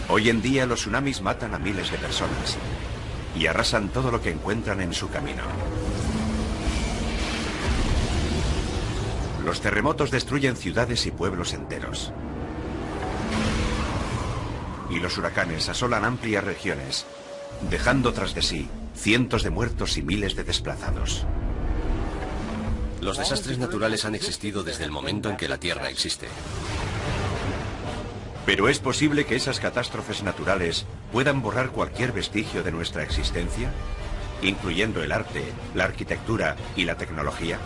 Hoy en día los tsunamis matan a miles de personas y arrasan todo lo que encuentran en su camino. Los terremotos destruyen ciudades y pueblos enteros. Y los huracanes asolan amplias regiones, dejando tras de sí cientos de muertos y miles de desplazados. Los desastres naturales han existido desde el momento en que la Tierra existe. ¿Pero es posible que esas catástrofes naturales puedan borrar cualquier vestigio de nuestra existencia, incluyendo el arte, la arquitectura y la tecnología?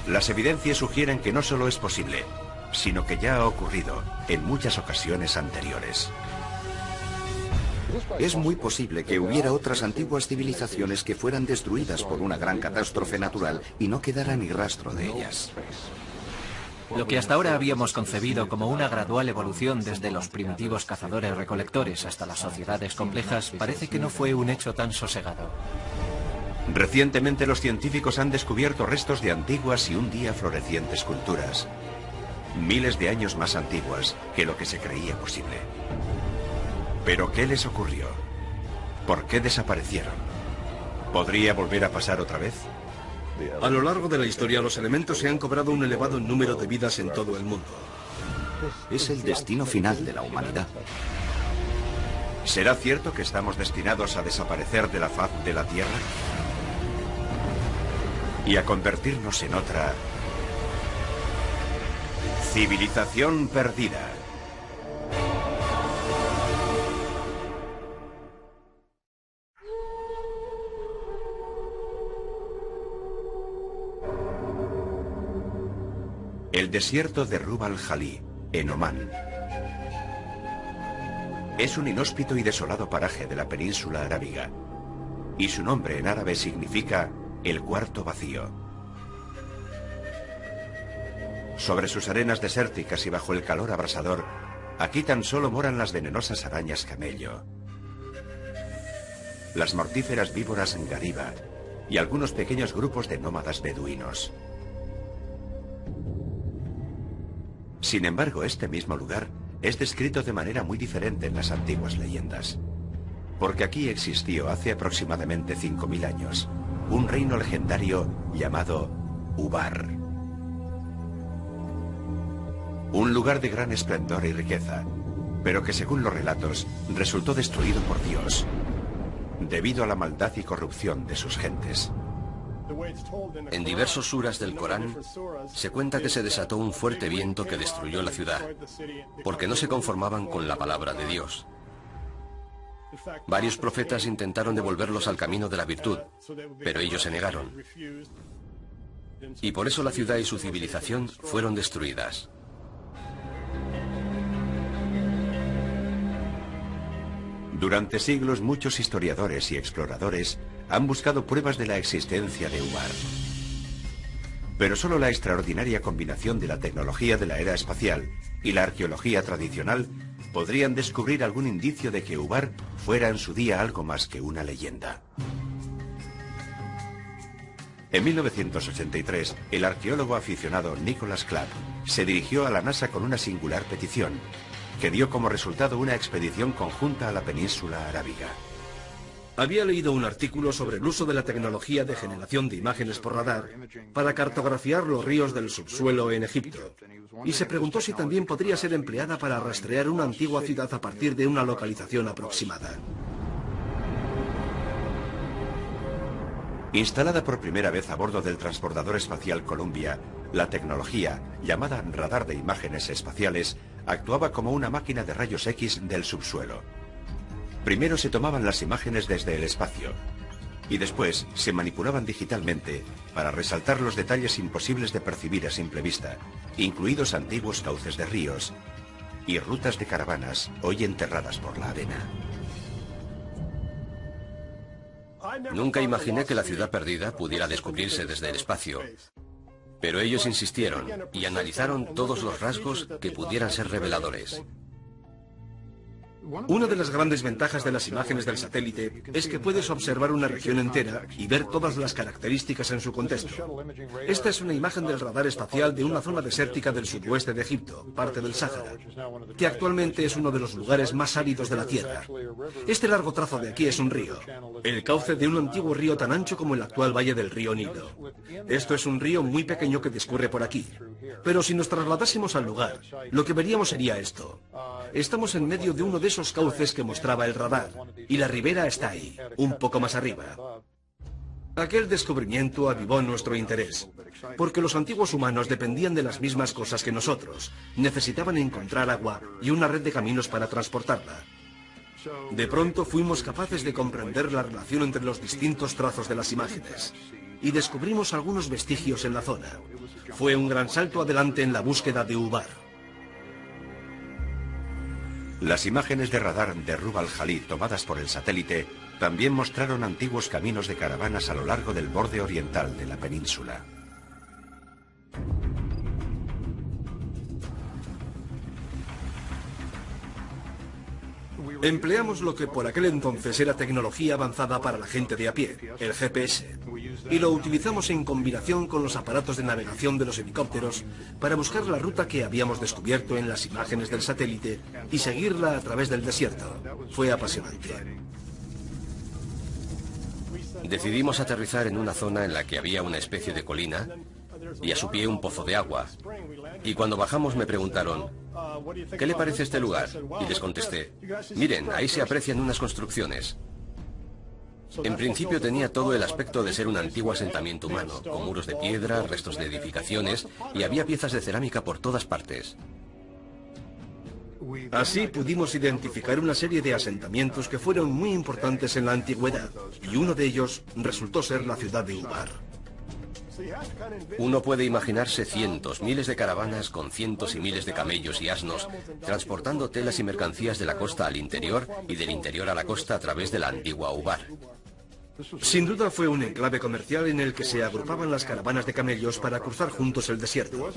Las evidencias sugieren que no solo es posible, sino que ya ha ocurrido en muchas ocasiones anteriores. Es muy posible que hubiera otras antiguas civilizaciones que fueran destruidas por una gran catástrofe natural y no quedara ni rastro de ellas. Lo que hasta ahora habíamos concebido como una gradual evolución desde los primitivos cazadores-recolectores hasta las sociedades complejas parece que no fue un hecho tan sosegado. Recientemente los científicos han descubierto restos de antiguas y un día florecientes culturas, miles de años más antiguas que lo que se creía posible. ¿Pero qué les ocurrió? ¿Por qué desaparecieron? ¿Podría volver a pasar otra vez? A lo largo de la historia, los elementos se han cobrado un elevado número de vidas en todo el mundo. Es el destino final de la humanidad. ¿Será cierto que estamos destinados a desaparecer de la faz de la Tierra? Y a convertirnos en otra civilización perdida. El desierto de Rub al-Khali, en Omán. Es un inhóspito y desolado paraje de la península arábiga, y su nombre en árabe significa el cuarto vacío. Sobre sus arenas desérticas y bajo el calor abrasador, aquí tan solo moran las venenosas arañas camello, las mortíferas víboras ngariba y algunos pequeños grupos de nómadas beduinos. Sin embargo, este mismo lugar es descrito de manera muy diferente en las antiguas leyendas, porque aquí existió hace aproximadamente 5000 años un reino legendario llamado Ubar. Un lugar de gran esplendor y riqueza, pero que según los relatos resultó destruido por Dios, debido a la maldad y corrupción de sus gentes. En diversos suras del Corán se cuenta que se desató un fuerte viento que destruyó la ciudad, porque no se conformaban con la palabra de Dios. Varios profetas intentaron devolverlos al camino de la virtud, pero ellos se negaron. Y por eso la ciudad y su civilización fueron destruidas. Durante siglos muchos historiadores y exploradores han buscado pruebas de la existencia de Ubar. Pero solo la extraordinaria combinación de la tecnología de la era espacial y la arqueología tradicional podrían descubrir algún indicio de que Ubar fuera en su día algo más que una leyenda. En 1983, el arqueólogo aficionado Nicholas Clapp se dirigió a la NASA con una singular petición, que dio como resultado una expedición conjunta a la península arábiga. Había leído un artículo sobre el uso de la tecnología de generación de imágenes por radar para cartografiar los ríos del subsuelo en Egipto, y se preguntó si también podría ser empleada para rastrear una antigua ciudad a partir de una localización aproximada. Instalada por primera vez a bordo del transbordador espacial Columbia, la tecnología, llamada radar de imágenes espaciales, actuaba como una máquina de rayos X del subsuelo. Primero se tomaban las imágenes desde el espacio, y después se manipulaban digitalmente para resaltar los detalles imposibles de percibir a simple vista, incluidos antiguos cauces de ríos y rutas de caravanas hoy enterradas por la arena. Nunca imaginé que la ciudad perdida pudiera descubrirse desde el espacio, pero ellos insistieron y analizaron todos los rasgos que pudieran ser reveladores. Una de las grandes ventajas de las imágenes del satélite es que puedes observar una región entera y ver todas las características en su contexto. Esta es una imagen del radar espacial de una zona desértica del sudoeste de Egipto, parte del Sáhara, que actualmente es uno de los lugares más áridos de la Tierra. Este largo trazo de aquí es un río, el cauce de un antiguo río tan ancho como el actual valle del río Nilo. Esto es un río muy pequeño que discurre por aquí. Pero si nos trasladásemos al lugar, lo que veríamos sería esto. Estamos en medio de uno de esos cauces que mostraba el radar, y la ribera está ahí, un poco más arriba. Aquel descubrimiento avivó nuestro interés, porque los antiguos humanos dependían de las mismas cosas que nosotros. Necesitaban encontrar agua y una red de caminos para transportarla. De pronto fuimos capaces de comprender la relación entre los distintos trazos de las imágenes, y descubrimos algunos vestigios en la zona. Fue un gran salto adelante en la búsqueda de Ubar. Las imágenes de radar de Rub al-Khali tomadas por el satélite también mostraron antiguos caminos de caravanas a lo largo del borde oriental de la península. Empleamos lo que por aquel entonces era tecnología avanzada para la gente de a pie, el GPS, y lo utilizamos en combinación con los aparatos de navegación de los helicópteros para buscar la ruta que habíamos descubierto en las imágenes del satélite y seguirla a través del desierto. Fue apasionante. Decidimos aterrizar en una zona en la que había una especie de colina y a su pie un pozo de agua. Y cuando bajamos me preguntaron, ¿qué le parece este lugar? Y les contesté, miren, ahí se aprecian unas construcciones. En principio tenía todo el aspecto de ser un antiguo asentamiento humano, con muros de piedra, restos de edificaciones, y había piezas de cerámica por todas partes. Así pudimos identificar una serie de asentamientos que fueron muy importantes en la antigüedad, y uno de ellos resultó ser la ciudad de Ubar. Uno puede imaginarse cientos, miles de caravanas con cientos y miles de camellos y asnos, transportando telas y mercancías de la costa al interior y del interior a la costa a través de la antigua Ubar. Sin duda fue un enclave comercial en el que se agrupaban las caravanas de camellos para cruzar juntos el desierto.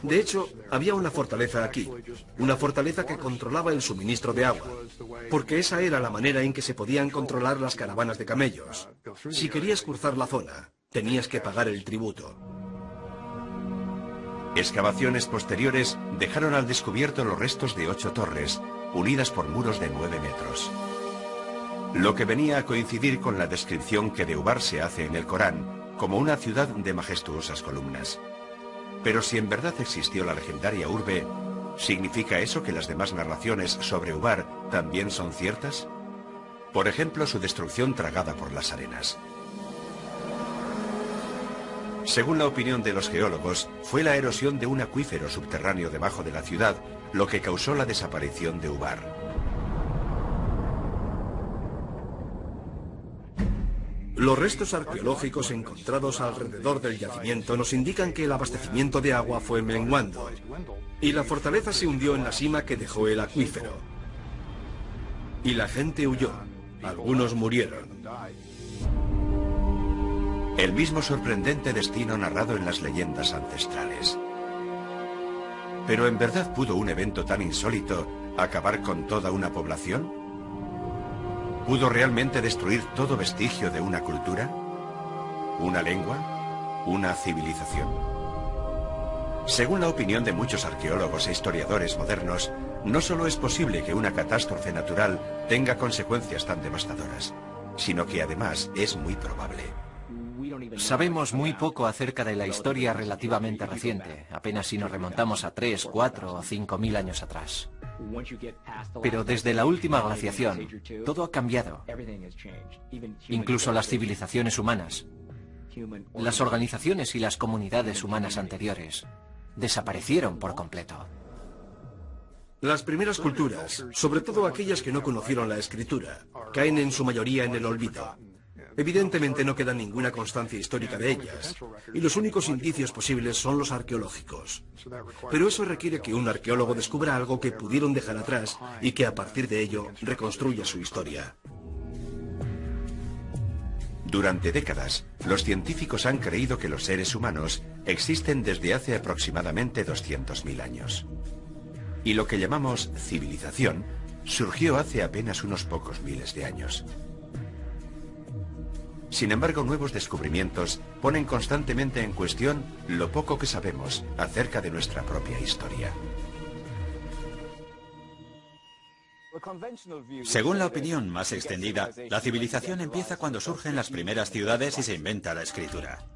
De hecho, había una fortaleza aquí, una fortaleza que controlaba el suministro de agua, porque esa era la manera en que se podían controlar las caravanas de camellos. Si querías cruzar la zona, tenías que pagar el tributo. Excavaciones posteriores dejaron al descubierto los restos de 8 torres, unidas por muros de 9 metros. Lo que venía a coincidir con la descripción que de Ubar se hace en el Corán, como una ciudad de majestuosas columnas. Pero si en verdad existió la legendaria urbe, ¿significa eso que las demás narraciones sobre Ubar también son ciertas? Por ejemplo, su destrucción tragada por las arenas. Según la opinión de los geólogos, fue la erosión de un acuífero subterráneo debajo de la ciudad lo que causó la desaparición de Ubar. Los restos arqueológicos encontrados alrededor del yacimiento nos indican que el abastecimiento de agua fue menguando y la fortaleza se hundió en la sima que dejó el acuífero. Y la gente huyó. Algunos murieron. El mismo sorprendente destino narrado en las leyendas ancestrales. ¿Pero en verdad pudo un evento tan insólito acabar con toda una población? ¿Pudo realmente destruir todo vestigio de una cultura? ¿Una lengua? ¿Una civilización? Según la opinión de muchos arqueólogos e historiadores modernos, no solo es posible que una catástrofe natural tenga consecuencias tan devastadoras, sino que además es muy probable. Sabemos muy poco acerca de la historia relativamente reciente, apenas si nos remontamos a 3, 4 o 5.000 años atrás. Pero desde la última glaciación, todo ha cambiado. Incluso las civilizaciones humanas. Las organizaciones y las comunidades humanas anteriores desaparecieron por completo. Las primeras culturas, sobre todo aquellas que no conocieron la escritura, caen en su mayoría en el olvido. Evidentemente no queda ninguna constancia histórica de ellas, y los únicos indicios posibles son los arqueológicos. Pero eso requiere que un arqueólogo descubra algo que pudieron dejar atrás y que a partir de ello reconstruya su historia. Durante décadas, los científicos han creído que los seres humanos existen desde hace aproximadamente 200.000 años. Y lo que llamamos civilización surgió hace apenas unos pocos miles de años. Sin embargo, nuevos descubrimientos ponen constantemente en cuestión lo poco que sabemos acerca de nuestra propia historia. Según la opinión más extendida, la civilización empieza cuando surgen las primeras ciudades y se inventa la escritura.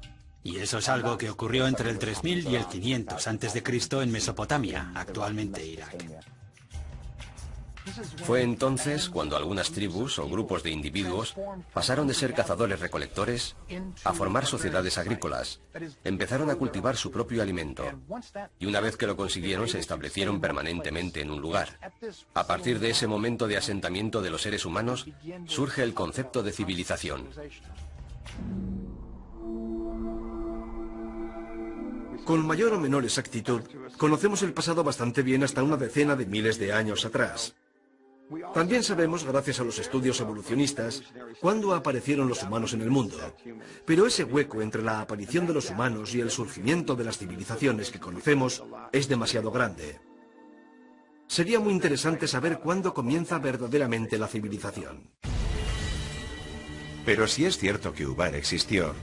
Y eso es algo que ocurrió entre el 3000 y el 500 a.C. en Mesopotamia, actualmente Irak. Fue entonces cuando algunas tribus o grupos de individuos pasaron de ser cazadores-recolectores a formar sociedades agrícolas. Empezaron a cultivar su propio alimento. Y una vez que lo consiguieron, se establecieron permanentemente en un lugar. A partir de ese momento de asentamiento de los seres humanos, surge el concepto de civilización. Con mayor o menor exactitud, conocemos el pasado bastante bien hasta una decena de miles de años atrás. También sabemos, gracias a los estudios evolucionistas, cuándo aparecieron los humanos en el mundo. Pero ese hueco entre la aparición de los humanos y el surgimiento de las civilizaciones que conocemos es demasiado grande. Sería muy interesante saber cuándo comienza verdaderamente la civilización. Pero si es cierto que Ubar existió,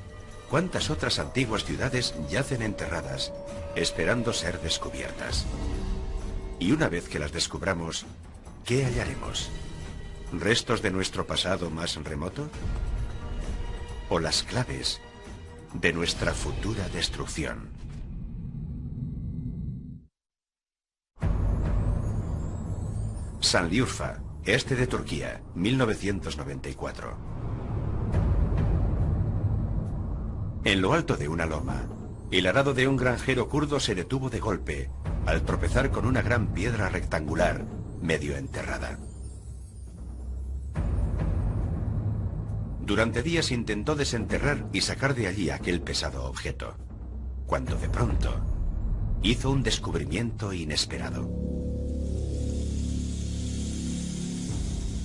¿cuántas otras antiguas ciudades yacen enterradas, esperando ser descubiertas? Y una vez que las descubramos, ¿qué hallaremos? ¿Restos de nuestro pasado más remoto? ¿O las claves de nuestra futura destrucción? Sanliurfa, este de Turquía, 1994. En lo alto de una loma, el arado de un granjero kurdo se detuvo de golpe al tropezar con una gran piedra rectangular medio enterrada. Durante días intentó desenterrar y sacar de allí aquel pesado objeto, cuando de pronto hizo un descubrimiento inesperado.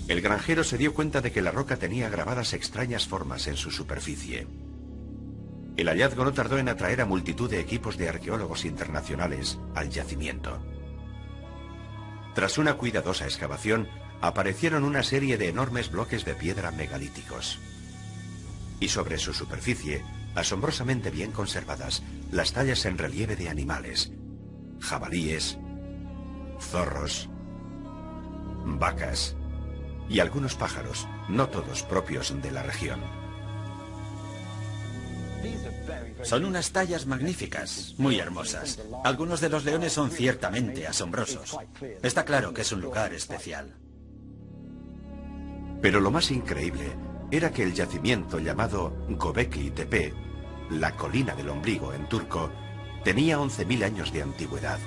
El granjero se dio cuenta de que la roca tenía grabadas extrañas formas en su superficie. El hallazgo no tardó en atraer a multitud de equipos de arqueólogos internacionales al yacimiento. Tras una cuidadosa excavación, aparecieron una serie de enormes bloques de piedra megalíticos. Y sobre su superficie, asombrosamente bien conservadas, las tallas en relieve de animales, jabalíes, zorros, vacas y algunos pájaros, no todos propios de la región. Son unas tallas magníficas, muy hermosas. Algunos de los leones son ciertamente asombrosos. Está claro que es un lugar especial. Pero lo más increíble era que el yacimiento llamado Göbekli Tepe, la colina del ombligo en turco, tenía 11.000 años de antigüedad.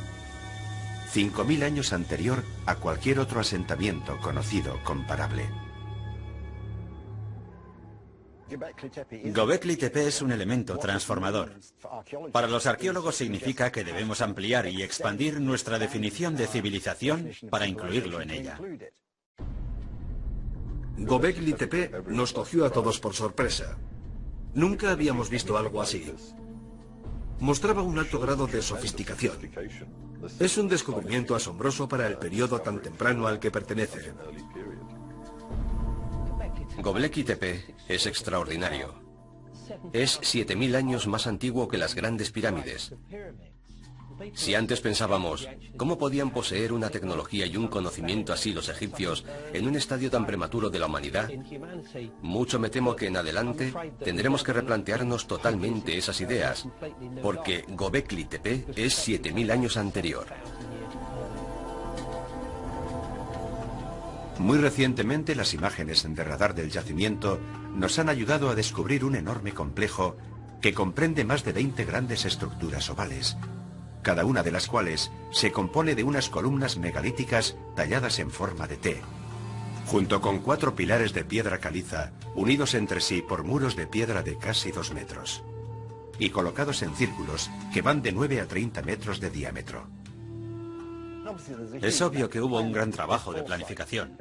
5.000 años anterior a cualquier otro asentamiento conocido comparable. Göbekli Tepe es un elemento transformador. Para los arqueólogos significa que debemos ampliar y expandir nuestra definición de civilización para incluirlo en ella. Göbekli Tepe nos cogió a todos por sorpresa. Nunca habíamos visto algo así. Mostraba un alto grado de sofisticación. Es un descubrimiento asombroso para el periodo tan temprano al que pertenece. Göbekli Tepe es extraordinario. Es 7000 años más antiguo que las grandes pirámides. Si antes pensábamos, ¿cómo podían poseer una tecnología y un conocimiento así los egipcios en un estadio tan prematuro de la humanidad? Mucho me temo que en adelante tendremos que replantearnos totalmente esas ideas, porque Göbekli Tepe es 7000 años anterior. Muy recientemente, las imágenes de radar del yacimiento nos han ayudado a descubrir un enorme complejo que comprende más de 20 grandes estructuras ovales, cada una de las cuales se compone de unas columnas megalíticas talladas en forma de T, junto con 4 pilares de piedra caliza unidos entre sí por muros de piedra de casi 2 metros, y colocados en círculos que van de 9 a 30 metros de diámetro. Es obvio que hubo un gran trabajo de planificación.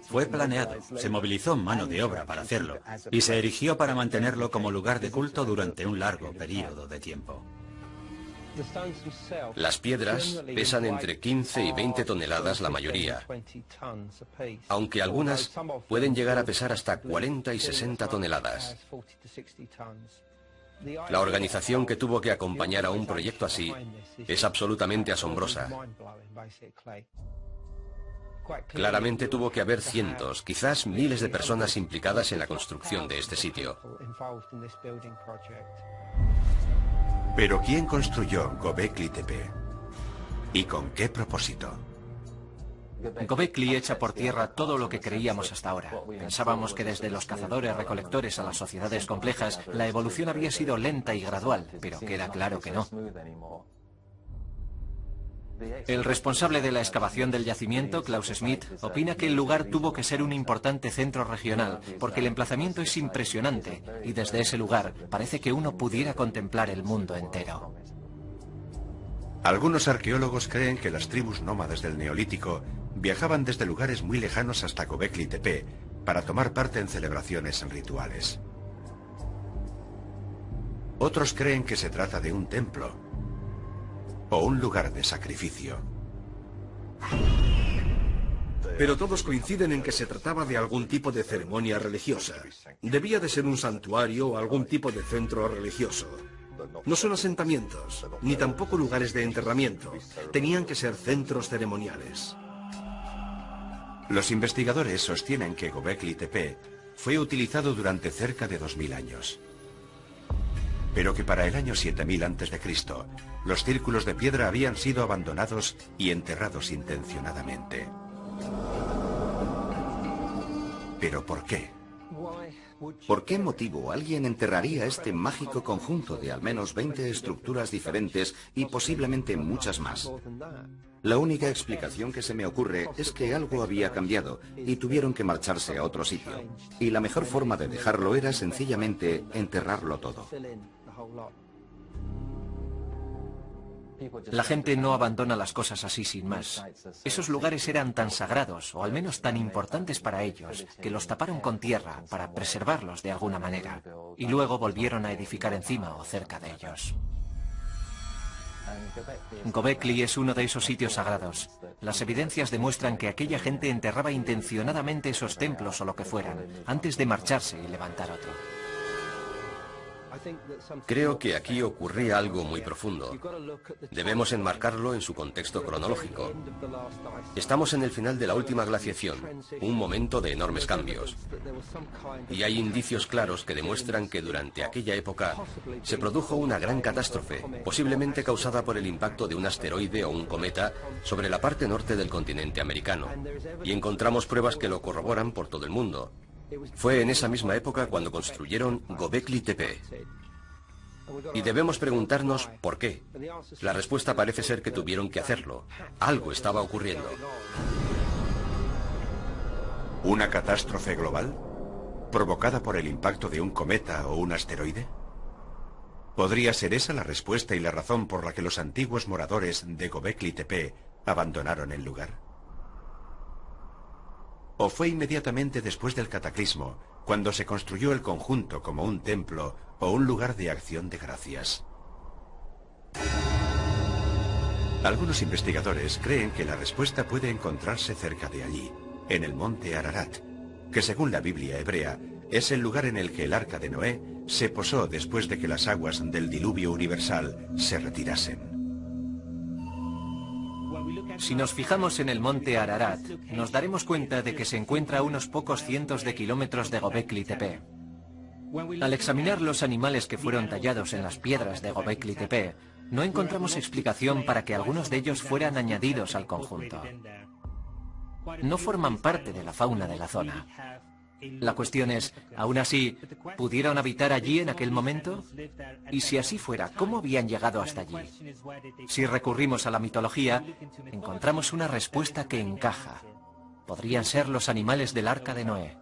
Fue planeado, se movilizó mano de obra para hacerlo, y se erigió para mantenerlo como lugar de culto durante un largo periodo de tiempo. Las piedras pesan entre 15 y 20 toneladas la mayoría, aunque algunas pueden llegar a pesar hasta 40 y 60 toneladas. La organización que tuvo que acompañar a un proyecto así es absolutamente asombrosa. Claramente tuvo que haber cientos, quizás miles de personas implicadas en la construcción de este sitio. Pero ¿quién construyó Göbekli Tepe? ¿Y con qué propósito? Göbekli echa por tierra todo lo que creíamos hasta ahora. Pensábamos que desde los cazadores-recolectores a las sociedades complejas, la evolución había sido lenta y gradual, pero queda claro que no. El responsable de la excavación del yacimiento, Klaus Schmidt, opina que el lugar tuvo que ser un importante centro regional, porque el emplazamiento es impresionante, y desde ese lugar parece que uno pudiera contemplar el mundo entero. Algunos arqueólogos creen que las tribus nómadas del Neolítico viajaban desde lugares muy lejanos hasta Göbekli Tepe para tomar parte en celebraciones rituales. Otros creen que se trata de un templo o un lugar de sacrificio. Pero todos coinciden en que se trataba de algún tipo de ceremonia religiosa. Debía de ser un santuario o algún tipo de centro religioso. No son asentamientos, ni tampoco lugares de enterramiento. Tenían que ser centros ceremoniales. Los investigadores sostienen que Göbekli Tepe fue utilizado durante cerca de 2000 años. Pero que para el año 7000 a.C., los círculos de piedra habían sido abandonados y enterrados intencionadamente. ¿Pero por qué? ¿Por qué motivo alguien enterraría este mágico conjunto de al menos 20 estructuras diferentes y posiblemente muchas más? La única explicación que se me ocurre es que algo había cambiado y tuvieron que marcharse a otro sitio. Y la mejor forma de dejarlo era sencillamente enterrarlo todo. La gente no abandona las cosas así sin más. Esos lugares eran tan sagrados, o al menos tan importantes para ellos, que los taparon con tierra para preservarlos de alguna manera, y luego volvieron a edificar encima o cerca de ellos. Göbekli es uno de esos sitios sagrados. Las evidencias demuestran que aquella gente enterraba intencionadamente esos templos o lo que fueran, antes de marcharse y levantar otro. Creo que aquí ocurría algo muy profundo. Debemos enmarcarlo en su contexto cronológico. Estamos en el final de la última glaciación, un momento de enormes cambios. Y hay indicios claros que demuestran que durante aquella época se produjo una gran catástrofe, posiblemente causada por el impacto de un asteroide o un cometa sobre la parte norte del continente americano. Y encontramos pruebas que lo corroboran por todo el mundo. Fue en esa misma época cuando construyeron Göbekli Tepe. Y debemos preguntarnos por qué. La respuesta parece ser que tuvieron que hacerlo. Algo estaba ocurriendo. ¿Una catástrofe global? ¿Provocada por el impacto de un cometa o un asteroide? ¿Podría ser esa la respuesta y la razón por la que los antiguos moradores de Göbekli Tepe abandonaron el lugar? ¿O fue inmediatamente después del cataclismo, cuando se construyó el conjunto como un templo o un lugar de acción de gracias? Algunos investigadores creen que la respuesta puede encontrarse cerca de allí, en el monte Ararat, que según la Biblia hebrea, es el lugar en el que el arca de Noé se posó después de que las aguas del diluvio universal se retirasen. Si nos fijamos en el monte Ararat, nos daremos cuenta de que se encuentra a unos pocos cientos de kilómetros de Göbekli Tepe. Al examinar los animales que fueron tallados en las piedras de Göbekli Tepe, no encontramos explicación para que algunos de ellos fueran añadidos al conjunto. No forman parte de la fauna de la zona. La cuestión es, ¿aún así, pudieron habitar allí en aquel momento? Y si así fuera, ¿cómo habían llegado hasta allí? Si recurrimos a la mitología, encontramos una respuesta que encaja. Podrían ser los animales del arca de Noé.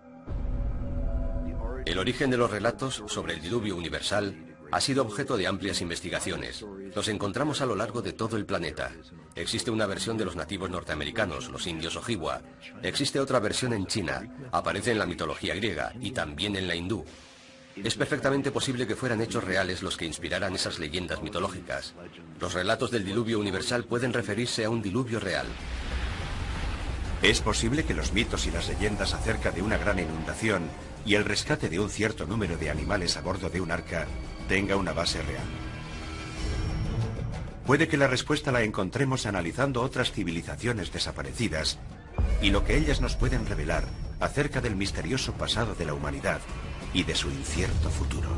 El origen de los relatos sobre el diluvio universal ha sido objeto de amplias investigaciones. Los encontramos a lo largo de todo el planeta. Existe una versión de los nativos norteamericanos, los indios Ojibwa. Existe otra versión en China. Aparece en la mitología griega y también en la hindú. Es perfectamente posible que fueran hechos reales los que inspiraran esas leyendas mitológicas. Los relatos del diluvio universal pueden referirse a un diluvio real. Es posible que los mitos y las leyendas acerca de una gran inundación y el rescate de un cierto número de animales a bordo de un arca tenga una base real. Puede que la respuesta la encontremos analizando otras civilizaciones desaparecidas y lo que ellas nos pueden revelar acerca del misterioso pasado de la humanidad y de su incierto futuro.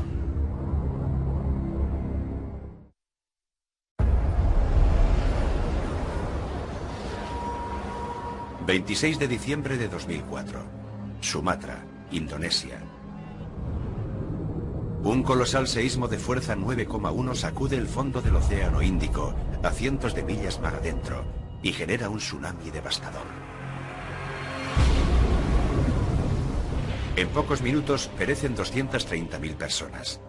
...26 de diciembre de 2004... Sumatra, Indonesia. Un colosal seísmo de fuerza 9,1 sacude el fondo del Océano Índico a cientos de millas mar adentro y genera un tsunami devastador. En pocos minutos perecen 230.000 personas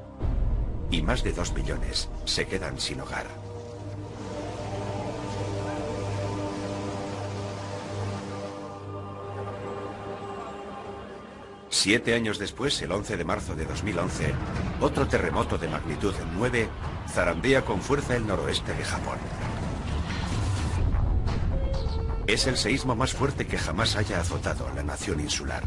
y más de 2 millones se quedan sin hogar. Siete años después, el 11 de marzo de 2011, otro terremoto de magnitud 9 zarandea con fuerza el noroeste de Japón. Es el seísmo más fuerte que jamás haya azotado la nación insular.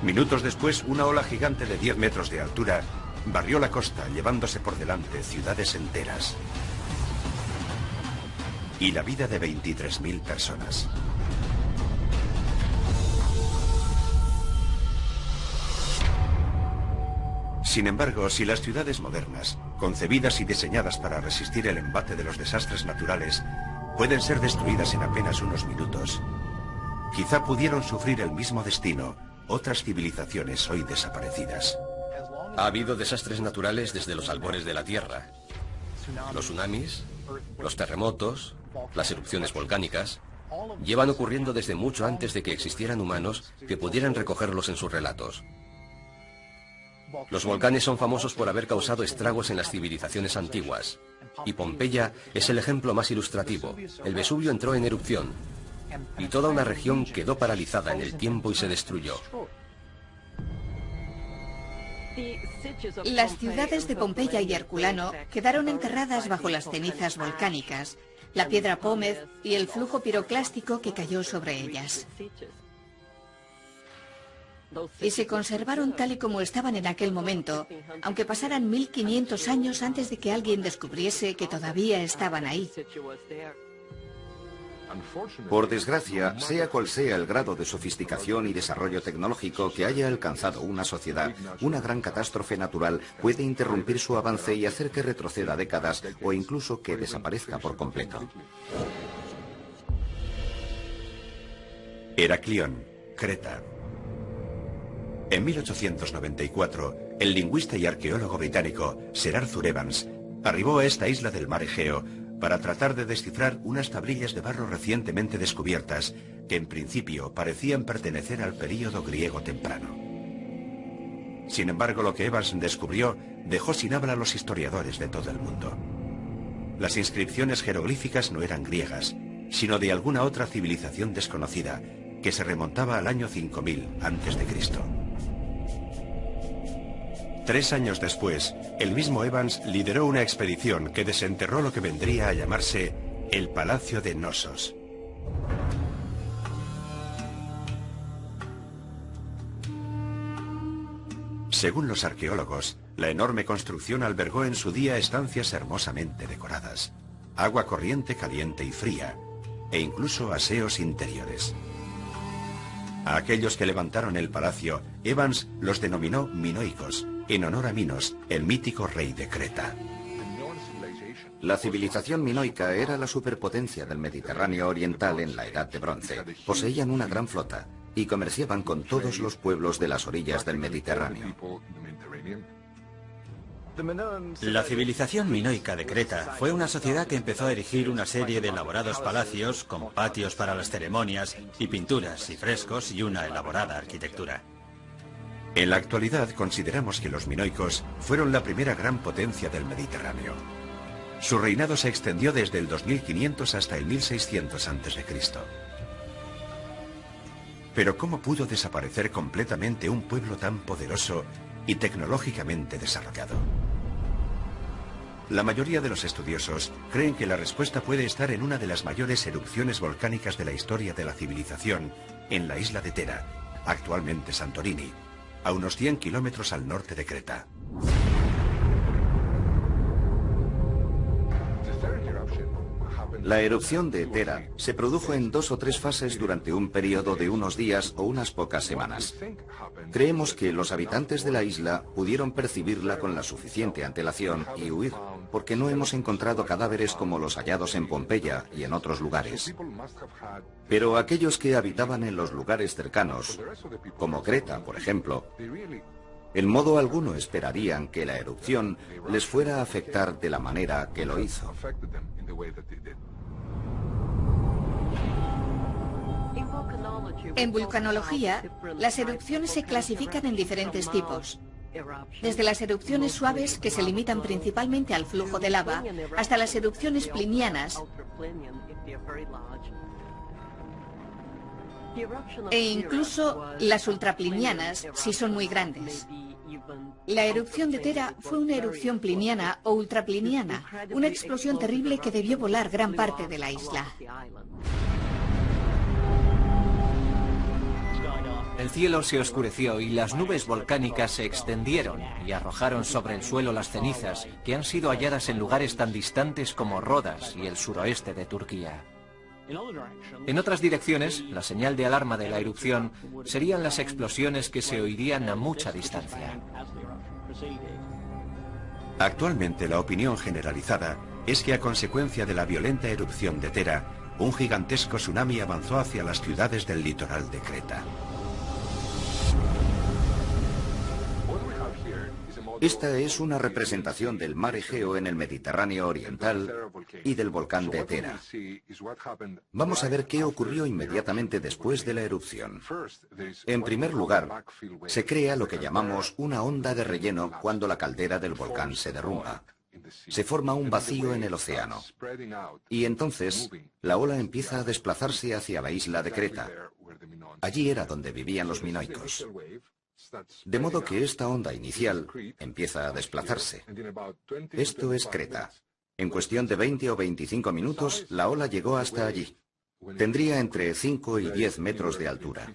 Minutos después, una ola gigante de 10 metros de altura barrió la costa, llevándose por delante ciudades enteras y la vida de 23.000 personas. Sin embargo, si las ciudades modernas, concebidas y diseñadas para resistir el embate de los desastres naturales, pueden ser destruidas en apenas unos minutos, quizá pudieron sufrir el mismo destino otras civilizaciones hoy desaparecidas. Ha habido desastres naturales desde los albores de la Tierra. Los tsunamis, los terremotos, las erupciones volcánicas, llevan ocurriendo desde mucho antes de que existieran humanos que pudieran recogerlos en sus relatos. Los volcanes son famosos por haber causado estragos en las civilizaciones antiguas, y Pompeya es el ejemplo más ilustrativo. El Vesubio entró en erupción, y toda una región quedó paralizada en el tiempo y se destruyó. Las ciudades de Pompeya y Herculano quedaron enterradas bajo las cenizas volcánicas, la piedra pómez y el flujo piroclástico que cayó sobre ellas. Y se conservaron tal y como estaban en aquel momento, aunque pasaran 1500 años antes de que alguien descubriese que todavía estaban ahí. Por desgracia, sea cual sea el grado de sofisticación y desarrollo tecnológico que haya alcanzado una sociedad, una gran catástrofe natural puede interrumpir su avance y hacer que retroceda décadas o incluso que desaparezca por completo. Heraclión, Creta. En 1894, el lingüista y arqueólogo británico Sir Arthur Evans arribó a esta isla del mar Egeo para tratar de descifrar unas tablillas de barro recientemente descubiertas que en principio parecían pertenecer al período griego temprano. Sin embargo, lo que Evans descubrió dejó sin habla a los historiadores de todo el mundo. Las inscripciones jeroglíficas no eran griegas, sino de alguna otra civilización desconocida que se remontaba al año 5000 a.C. 3 años después, el mismo Evans lideró una expedición que desenterró lo que vendría a llamarse el Palacio de Knossos. Según los arqueólogos, la enorme construcción albergó en su día estancias hermosamente decoradas, agua corriente caliente y fría, e incluso aseos interiores. A aquellos que levantaron el palacio, Evans los denominó minoicos, en honor a Minos, el mítico rey de Creta. La civilización minoica era la superpotencia del Mediterráneo oriental en la Edad de Bronce. Poseían una gran flota y comerciaban con todos los pueblos de las orillas del Mediterráneo. La civilización minoica de Creta fue una sociedad que empezó a erigir una serie de elaborados palacios con patios para las ceremonias y pinturas y frescos y una elaborada arquitectura. En la actualidad consideramos que los minoicos fueron la primera gran potencia del Mediterráneo. Su reinado se extendió desde el 2500 hasta el 1600 a.C. Pero ¿cómo pudo desaparecer completamente un pueblo tan poderoso y tecnológicamente desarrollado? La mayoría de los estudiosos creen que la respuesta puede estar en una de las mayores erupciones volcánicas de la historia de la civilización, en la isla de Thera, actualmente Santorini, a unos 100 kilómetros al norte de Creta. La erupción de Thera se produjo en 2 o 3 fases durante un periodo de unos días o unas pocas semanas. Creemos que los habitantes de la isla pudieron percibirla con la suficiente antelación y huir, porque no hemos encontrado cadáveres como los hallados en Pompeya y en otros lugares. Pero aquellos que habitaban en los lugares cercanos, como Creta, por ejemplo, en modo alguno esperarían que la erupción les fuera a afectar de la manera que lo hizo. En vulcanología, las erupciones se clasifican en diferentes tipos. Desde las erupciones suaves, que se limitan principalmente al flujo de lava, hasta las erupciones plinianas, e incluso las ultraplinianas, si son muy grandes. La erupción de Thera fue una erupción pliniana o ultrapliniana, una explosión terrible que debió volar gran parte de la isla. El cielo se oscureció y las nubes volcánicas se extendieron y arrojaron sobre el suelo las cenizas que han sido halladas en lugares tan distantes como Rodas y el suroeste de Turquía. En otras direcciones, la señal de alarma de la erupción serían las explosiones que se oirían a mucha distancia. Actualmente la opinión generalizada es que a consecuencia de la violenta erupción de Thera, un gigantesco tsunami avanzó hacia las ciudades del litoral de Creta. Esta es una representación del mar Egeo en el Mediterráneo oriental y del volcán de Thera. Vamos a ver qué ocurrió inmediatamente después de la erupción. En primer lugar, se crea lo que llamamos una onda de relleno cuando la caldera del volcán se derrumba. Se forma un vacío en el océano. Y entonces, la ola empieza a desplazarse hacia la isla de Creta. Allí era donde vivían los minoicos. De modo que esta onda inicial empieza a desplazarse. Esto es Creta. En cuestión de 20 o 25 minutos, la ola llegó hasta allí. Tendría entre 5 y 10 metros de altura.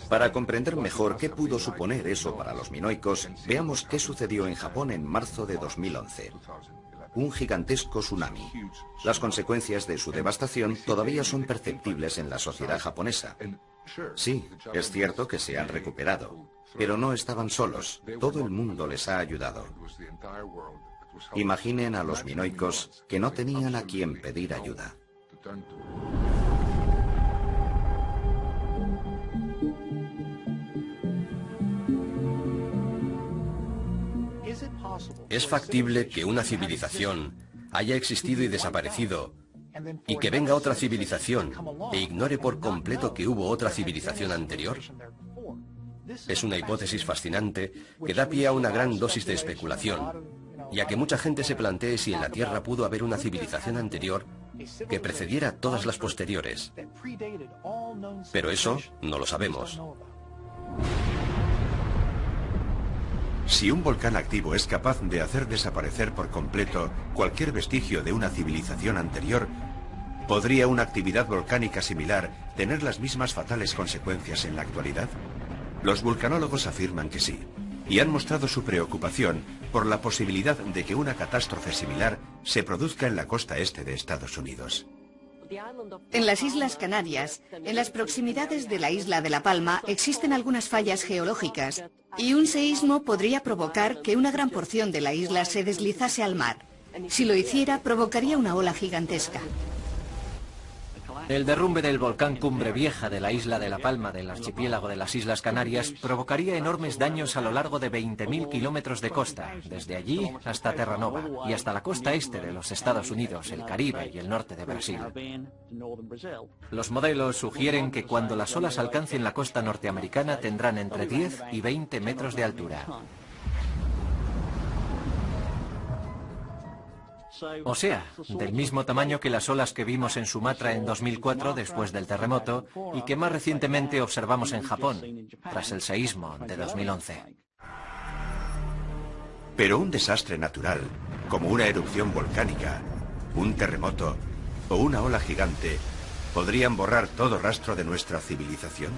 Para comprender mejor qué pudo suponer eso para los minoicos, veamos qué sucedió en Japón en marzo de 2011. Un gigantesco tsunami. Las consecuencias de su devastación todavía son perceptibles en la sociedad japonesa. Sí, es cierto que se han recuperado, pero no estaban solos. Todo el mundo les ha ayudado. Imaginen a los minoicos que no tenían a quien pedir ayuda. ¿Es factible que una civilización haya existido y desaparecido y que venga otra civilización e ignore por completo que hubo otra civilización anterior? Es una hipótesis fascinante que da pie a una gran dosis de especulación y a que mucha gente se plantee si en la Tierra pudo haber una civilización anterior que precediera a todas las posteriores. Pero eso no lo sabemos. Si un volcán activo es capaz de hacer desaparecer por completo cualquier vestigio de una civilización anterior, ¿podría una actividad volcánica similar tener las mismas fatales consecuencias en la actualidad? Los vulcanólogos afirman que sí, y han mostrado su preocupación por la posibilidad de que una catástrofe similar se produzca en la costa este de Estados Unidos. En las Islas Canarias, en las proximidades de la isla de La Palma, existen algunas fallas geológicas y un seísmo podría provocar que una gran porción de la isla se deslizase al mar. Si lo hiciera, provocaría una ola gigantesca. El derrumbe del volcán Cumbre Vieja de la isla de La Palma del archipiélago de las Islas Canarias provocaría enormes daños a lo largo de 20.000 kilómetros de costa, desde allí hasta Terranova y hasta la costa este de los Estados Unidos, el Caribe y el norte de Brasil. Los modelos sugieren que cuando las olas alcancen la costa norteamericana tendrán entre 10 y 20 metros de altura. O sea, del mismo tamaño que las olas que vimos en Sumatra en 2004 después del terremoto y que más recientemente observamos en Japón, tras el seísmo de 2011. Pero un desastre natural, como una erupción volcánica, un terremoto o una ola gigante, ¿podrían borrar todo rastro de nuestra civilización?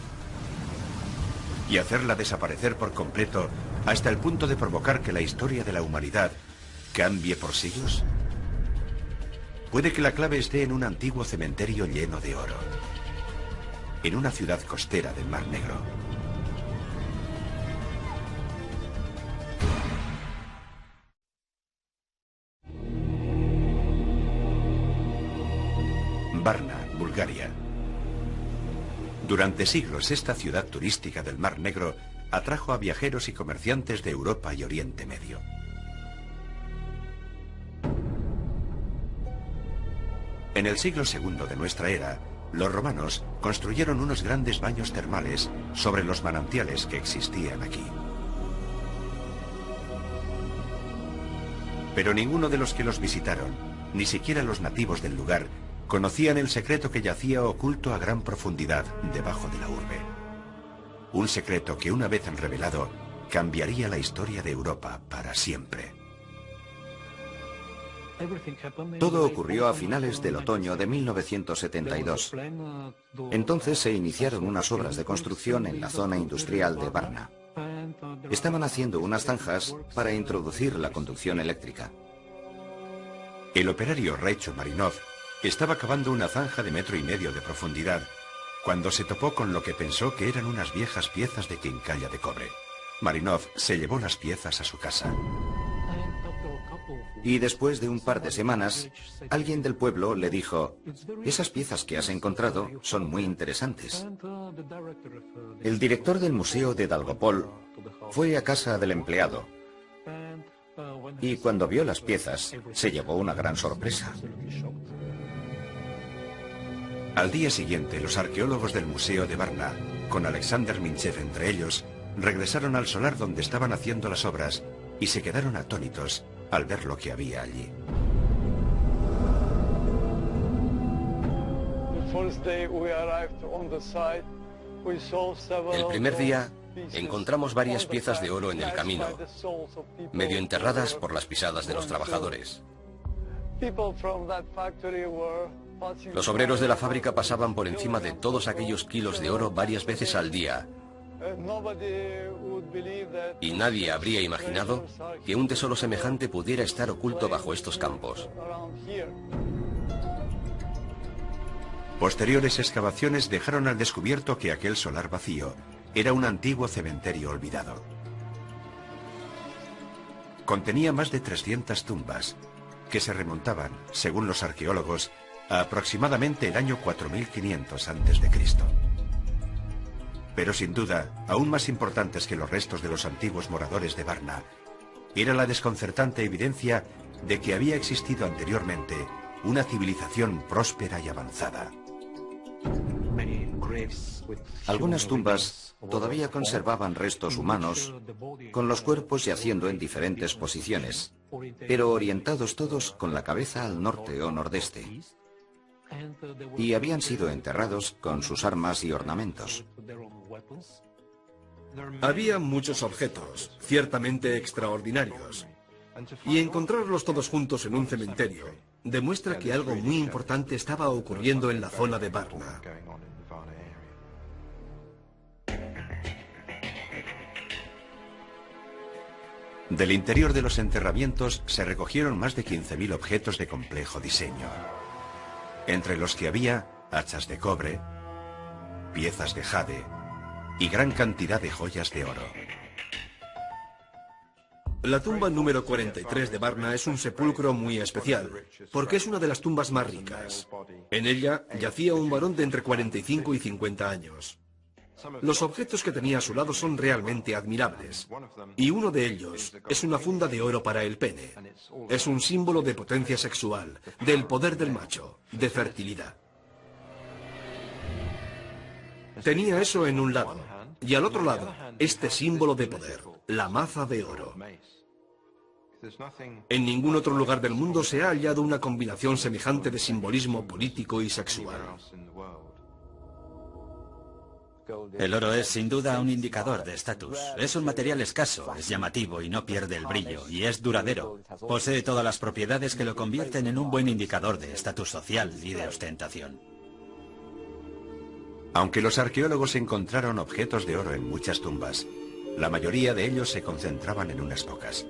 ¿Y hacerla desaparecer por completo hasta el punto de provocar que la historia de la humanidad cambie por siglos? Puede que la clave esté en un antiguo cementerio lleno de oro, en una ciudad costera del Mar Negro. Varna, Bulgaria. Durante siglos, esta ciudad turística del Mar Negro atrajo a viajeros y comerciantes de Europa y Oriente Medio. En el siglo II de nuestra era, los romanos construyeron unos grandes baños termales sobre los manantiales que existían aquí. Pero ninguno de los que los visitaron, ni siquiera los nativos del lugar, conocían el secreto que yacía oculto a gran profundidad debajo de la urbe. Un secreto que, una vez revelado, cambiaría la historia de Europa para siempre. Todo ocurrió a finales del otoño de 1972. Entonces se iniciaron unas obras de construcción en la zona industrial de Varna. Estaban haciendo unas zanjas para introducir la conducción eléctrica. El operario Reicho Marinov estaba cavando una zanja de 1,5 metros de profundidad cuando se topó con lo que pensó que eran unas viejas piezas de quincalla de cobre. Marinov se llevó las piezas a su casa. Y después de un par de semanas, alguien del pueblo le dijo: esas piezas que has encontrado son muy interesantes. El director del museo de Dalgopol fue a casa del empleado y cuando vio las piezas se llevó una gran sorpresa. Al día siguiente, los arqueólogos del Museo de Varna, con Alexander Minchev entre ellos, regresaron al solar donde estaban haciendo las obras y se quedaron atónitos al ver lo que había allí. El primer día encontramos varias piezas de oro en el camino, medio enterradas por las pisadas de los trabajadores. Los obreros de la fábrica pasaban por encima de todos aquellos kilos de oro varias veces al día. Y nadie habría imaginado que un tesoro semejante pudiera estar oculto bajo estos campos. Posteriores excavaciones dejaron al descubierto que aquel solar vacío era un antiguo cementerio olvidado. Contenía más de 300 tumbas, que se remontaban, según los arqueólogos, a aproximadamente el año 4500 a.C. Pero sin duda, aún más importantes que los restos de los antiguos moradores de Varna, era la desconcertante evidencia de que había existido anteriormente una civilización próspera y avanzada. Algunas tumbas todavía conservaban restos humanos, con los cuerpos yaciendo en diferentes posiciones, pero orientados todos con la cabeza al norte o nordeste. Y habían sido enterrados con sus armas y ornamentos. Había muchos objetos, ciertamente extraordinarios, y encontrarlos todos juntos en un cementerio demuestra que algo muy importante estaba ocurriendo en la zona de Varna. Del interior de los enterramientos se recogieron más de 15.000 objetos de complejo diseño, entre los que había hachas de cobre, piezas de jade y gran cantidad de joyas de oro. La tumba número 43 de Varna es un sepulcro muy especial, porque es una de las tumbas más ricas. En ella yacía un varón de entre 45 y 50 años. Los objetos que tenía a su lado son realmente admirables, y uno de ellos es una funda de oro para el pene. Es un símbolo de potencia sexual, del poder del macho, de fertilidad. Tenía eso en un lado, y al otro lado, este símbolo de poder, la maza de oro. En ningún otro lugar del mundo se ha hallado una combinación semejante de simbolismo político y sexual. El oro es sin duda un indicador de estatus. Es un material escaso, es llamativo y no pierde el brillo, y es duradero. Posee todas las propiedades que lo convierten en un buen indicador de estatus social y de ostentación. Aunque los arqueólogos encontraron objetos de oro en muchas tumbas, la mayoría de ellos se concentraban en unas pocas.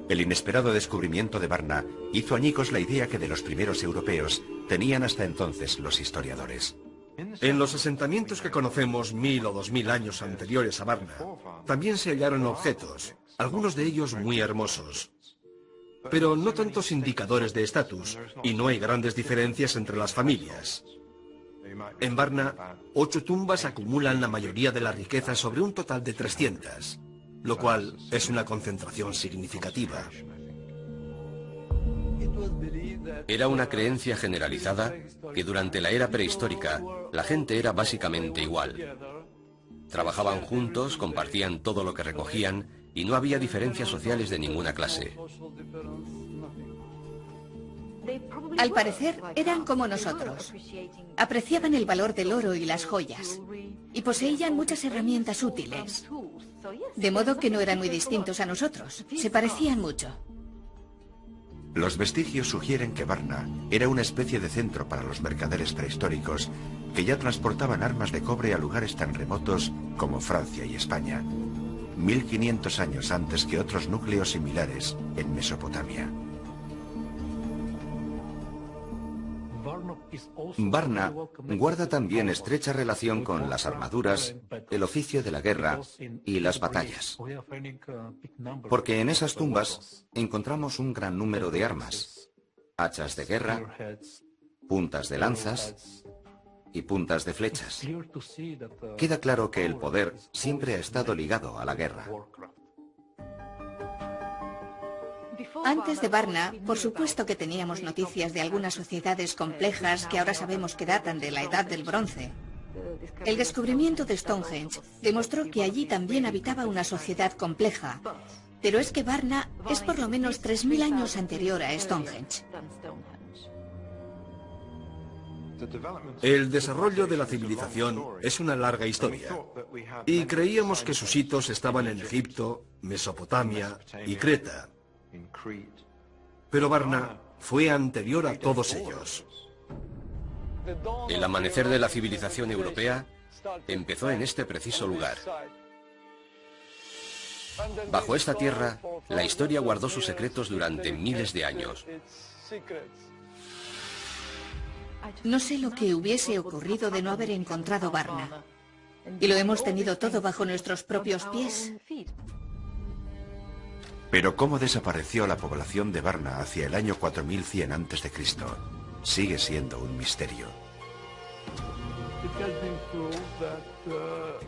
El inesperado descubrimiento de Varna hizo añicos la idea que de los primeros europeos tenían hasta entonces los historiadores. En los asentamientos que conocemos 1000 o 2000 años anteriores a Varna, también se hallaron objetos, algunos de ellos muy hermosos. Pero no tantos indicadores de estatus, y no hay grandes diferencias entre las familias. En Varna, 8 tumbas acumulan la mayoría de la riqueza sobre un total de 300, lo cual es una concentración significativa. Era una creencia generalizada que durante la era prehistórica la gente era básicamente igual. Trabajaban juntos, compartían todo lo que recogían y no había diferencias sociales de ninguna clase. Al parecer, eran como nosotros. Apreciaban el valor del oro y las joyas, y poseían muchas herramientas útiles. De modo que no eran muy distintos a nosotros, se parecían mucho. Los vestigios sugieren que Varna era una especie de centro para los mercaderes prehistóricos que ya transportaban armas de cobre a lugares tan remotos como Francia y España, 1500 años antes que otros núcleos similares en Mesopotamia. Varna guarda también estrecha relación con las armaduras, el oficio de la guerra y las batallas, porque en esas tumbas encontramos un gran número de armas, hachas de guerra, puntas de lanzas y puntas de flechas. Queda claro que el poder siempre ha estado ligado a la guerra. Antes de Varna, por supuesto que teníamos noticias de algunas sociedades complejas que ahora sabemos que datan de la Edad del Bronce. El descubrimiento de Stonehenge demostró que allí también habitaba una sociedad compleja, pero es que Varna es por lo menos 3000 años anterior a Stonehenge. El desarrollo de la civilización es una larga historia, y creíamos que sus hitos estaban en Egipto, Mesopotamia y Creta. Pero Varna fue anterior a todos ellos. El amanecer de la civilización europea empezó en este preciso lugar. Bajo esta tierra, la historia guardó sus secretos durante miles de años. No sé lo que hubiese ocurrido de no haber encontrado Varna. Y lo hemos tenido todo bajo nuestros propios pies. Pero cómo desapareció la población de Varna hacia el año 4100 a.C. sigue siendo un misterio.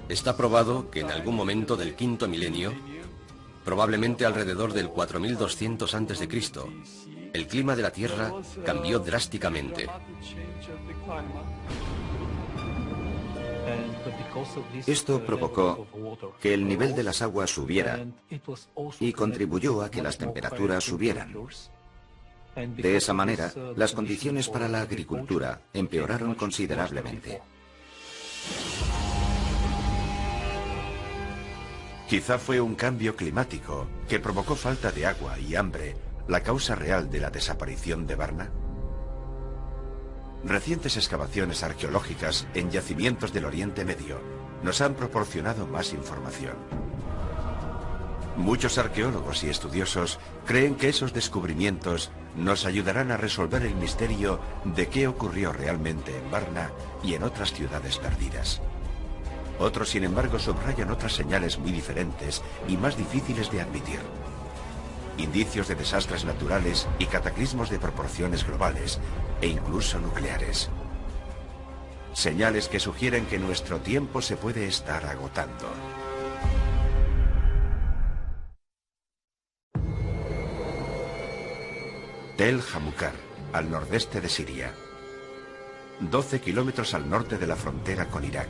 Está probado que en algún momento del quinto milenio, probablemente alrededor del 4200 a.C., el clima de la Tierra cambió drásticamente. Esto provocó que el nivel de las aguas subiera y contribuyó a que las temperaturas subieran. De esa manera, las condiciones para la agricultura empeoraron considerablemente. Quizá fue un cambio climático que provocó falta de agua y hambre la causa real de la desaparición de Varna. Recientes excavaciones arqueológicas en yacimientos del Oriente Medio nos han proporcionado más información. Muchos arqueólogos y estudiosos creen que esos descubrimientos nos ayudarán a resolver el misterio de qué ocurrió realmente en Varna y en otras ciudades perdidas. Otros, sin embargo, subrayan otras señales muy diferentes y más difíciles de admitir. Indicios de desastres naturales y cataclismos de proporciones globales e incluso nucleares. Señales que sugieren que nuestro tiempo se puede estar agotando. Tel Hamukar, al nordeste de Siria. 12 kilómetros al norte de la frontera con Irak.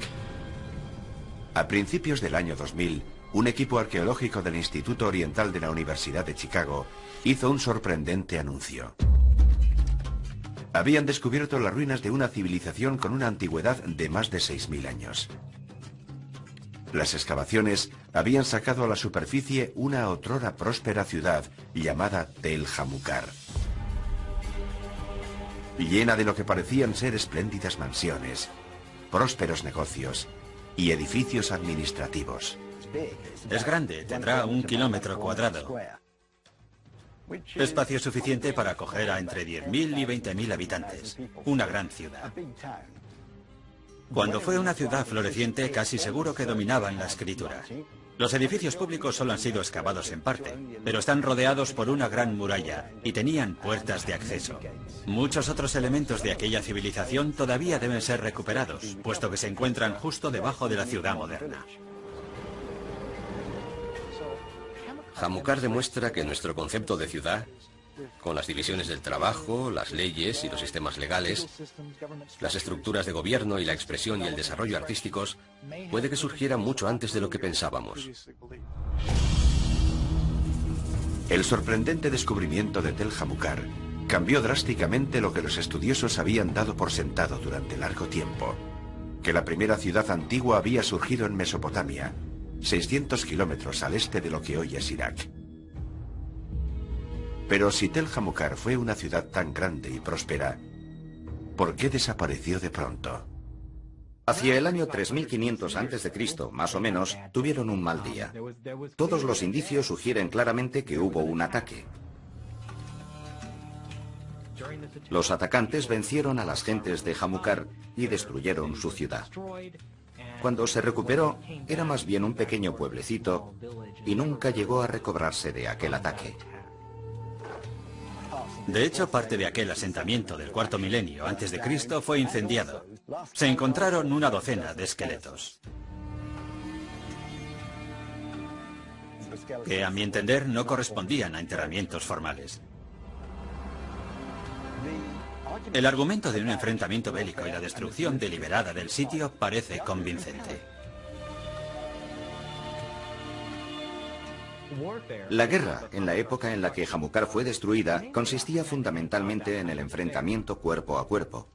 A principios del año 2000, un equipo arqueológico del Instituto Oriental de la Universidad de Chicago hizo un sorprendente anuncio. Habían descubierto las ruinas de una civilización con una antigüedad de más de 6.000 años. Las excavaciones habían sacado a la superficie una otrora próspera ciudad llamada Tel Jamukar, llena de lo que parecían ser espléndidas mansiones, prósperos negocios y edificios administrativos. Es grande, tendrá 1 kilómetro cuadrado. Espacio suficiente para acoger a entre 10.000 y 20.000 habitantes. Una gran ciudad. Cuando fue una ciudad floreciente, casi seguro que dominaban la escritura. Los edificios públicos solo han sido excavados en parte, pero están rodeados por una gran muralla y tenían puertas de acceso. Muchos otros elementos de aquella civilización todavía deben ser recuperados, puesto que se encuentran justo debajo de la ciudad moderna. Jamukar demuestra que nuestro concepto de ciudad, con las divisiones del trabajo, las leyes y los sistemas legales, las estructuras de gobierno y la expresión y el desarrollo artísticos, puede que surgiera mucho antes de lo que pensábamos. El sorprendente descubrimiento de Tel Jamukar cambió drásticamente lo que los estudiosos habían dado por sentado durante largo tiempo: que la primera ciudad antigua había surgido en Mesopotamia, 600 kilómetros al este de lo que hoy es Irak. Pero si Tel Jamukar fue una ciudad tan grande y próspera, ¿por qué desapareció de pronto? Hacia el año 3500 a.C., más o menos, tuvieron un mal día. Todos los indicios sugieren claramente que hubo un ataque. Los atacantes vencieron a las gentes de Jamukar y destruyeron su ciudad. Cuando se recuperó, era más bien un pequeño pueblecito y nunca llegó a recobrarse de aquel ataque. De hecho, parte de aquel asentamiento del cuarto milenio antes de Cristo fue incendiado. Se encontraron una docena de esqueletos, que a mi entender no correspondían a enterramientos formales. El argumento de un enfrentamiento bélico y la destrucción deliberada del sitio parece convincente. La guerra, en la época en la que Jamukar fue destruida, consistía fundamentalmente en el enfrentamiento cuerpo a cuerpo.